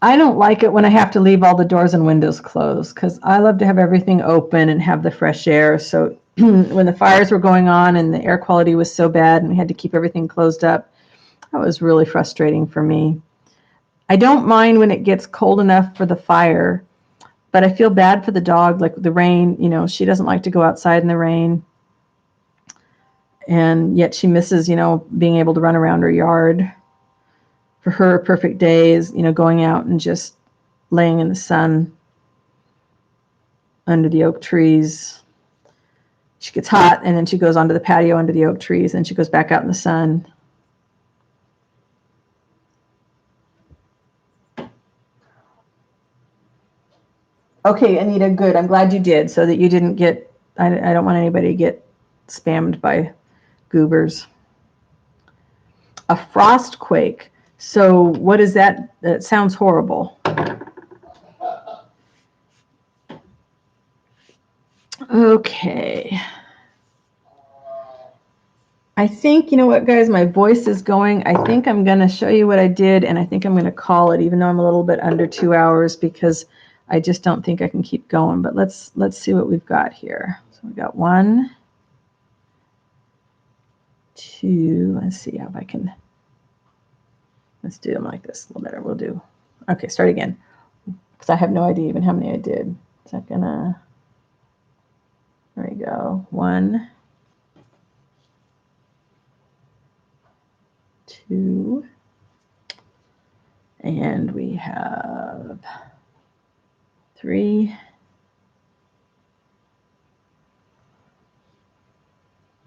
I don't like it when I have to leave all the doors and windows closed because I love to have everything open and have the fresh air. So when the fires were going on and the air quality was so bad and we had to keep everything closed up, that was really frustrating for me. I don't mind when it gets cold enough for the fire, but I feel bad for the dog, like the rain. You know, she doesn't like to go outside in the rain. And yet she misses, you know, being able to run around her yard. For her, a perfect day is, you know, going out and just laying in the sun under the oak trees. She gets hot and then she goes onto the patio under the oak trees and she goes back out in the sun. Okay, Anita, good. I'm glad you did so that you didn't get, I don't want anybody to get spammed by goobers. A frost quake. So what is that? That sounds horrible. Okay. I think, you know what, guys, my voice is going. I think I'm going to show you what I did, and I think I'm going to call it, even though I'm a little bit under 2 hours, because I just don't think I can keep going. But let's see what we've got here. So we got 1, 2. Let's see how I can. Let's do them like this a little better. We'll do. Okay, start again, because I have no idea even how many I did. Is that gonna? There we go. 1, 2, and we have 3,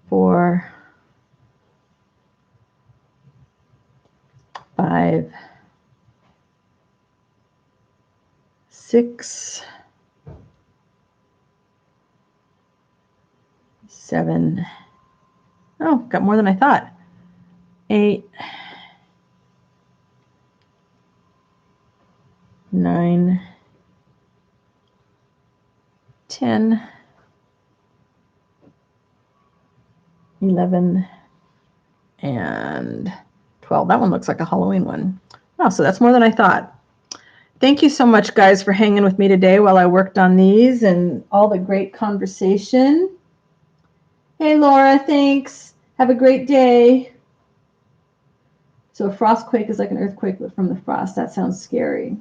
4, 5, 6, 7. Oh, got more than I thought. 8, 9, 10, 11, and 12. That one looks like a Halloween one. Oh, so that's more than I thought. Thank you so much, guys, for hanging with me today while I worked on these and all the great conversation. Hey, Laura, thanks. Have a great day. So a frostquake is like an earthquake, but from the frost. That sounds scary.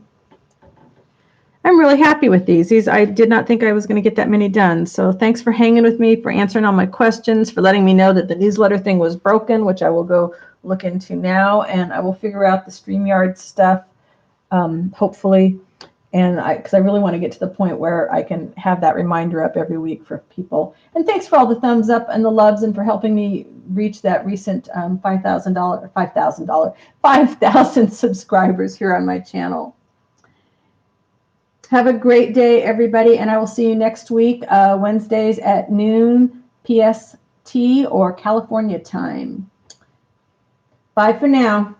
I'm really happy with these. I did not think I was going to get that many done. So thanks for hanging with me, for answering all my questions, for letting me know that the newsletter thing was broken, which I will go look into now, and I will figure out the StreamYard stuff, hopefully. And because I really want to get to the point where I can have that reminder up every week for people. And thanks for all the thumbs up and the loves, and for helping me reach that recent $5,000 subscribers here on my channel. Have a great day, everybody, and I will see you next week, Wednesdays at noon PST or California time. Bye for now.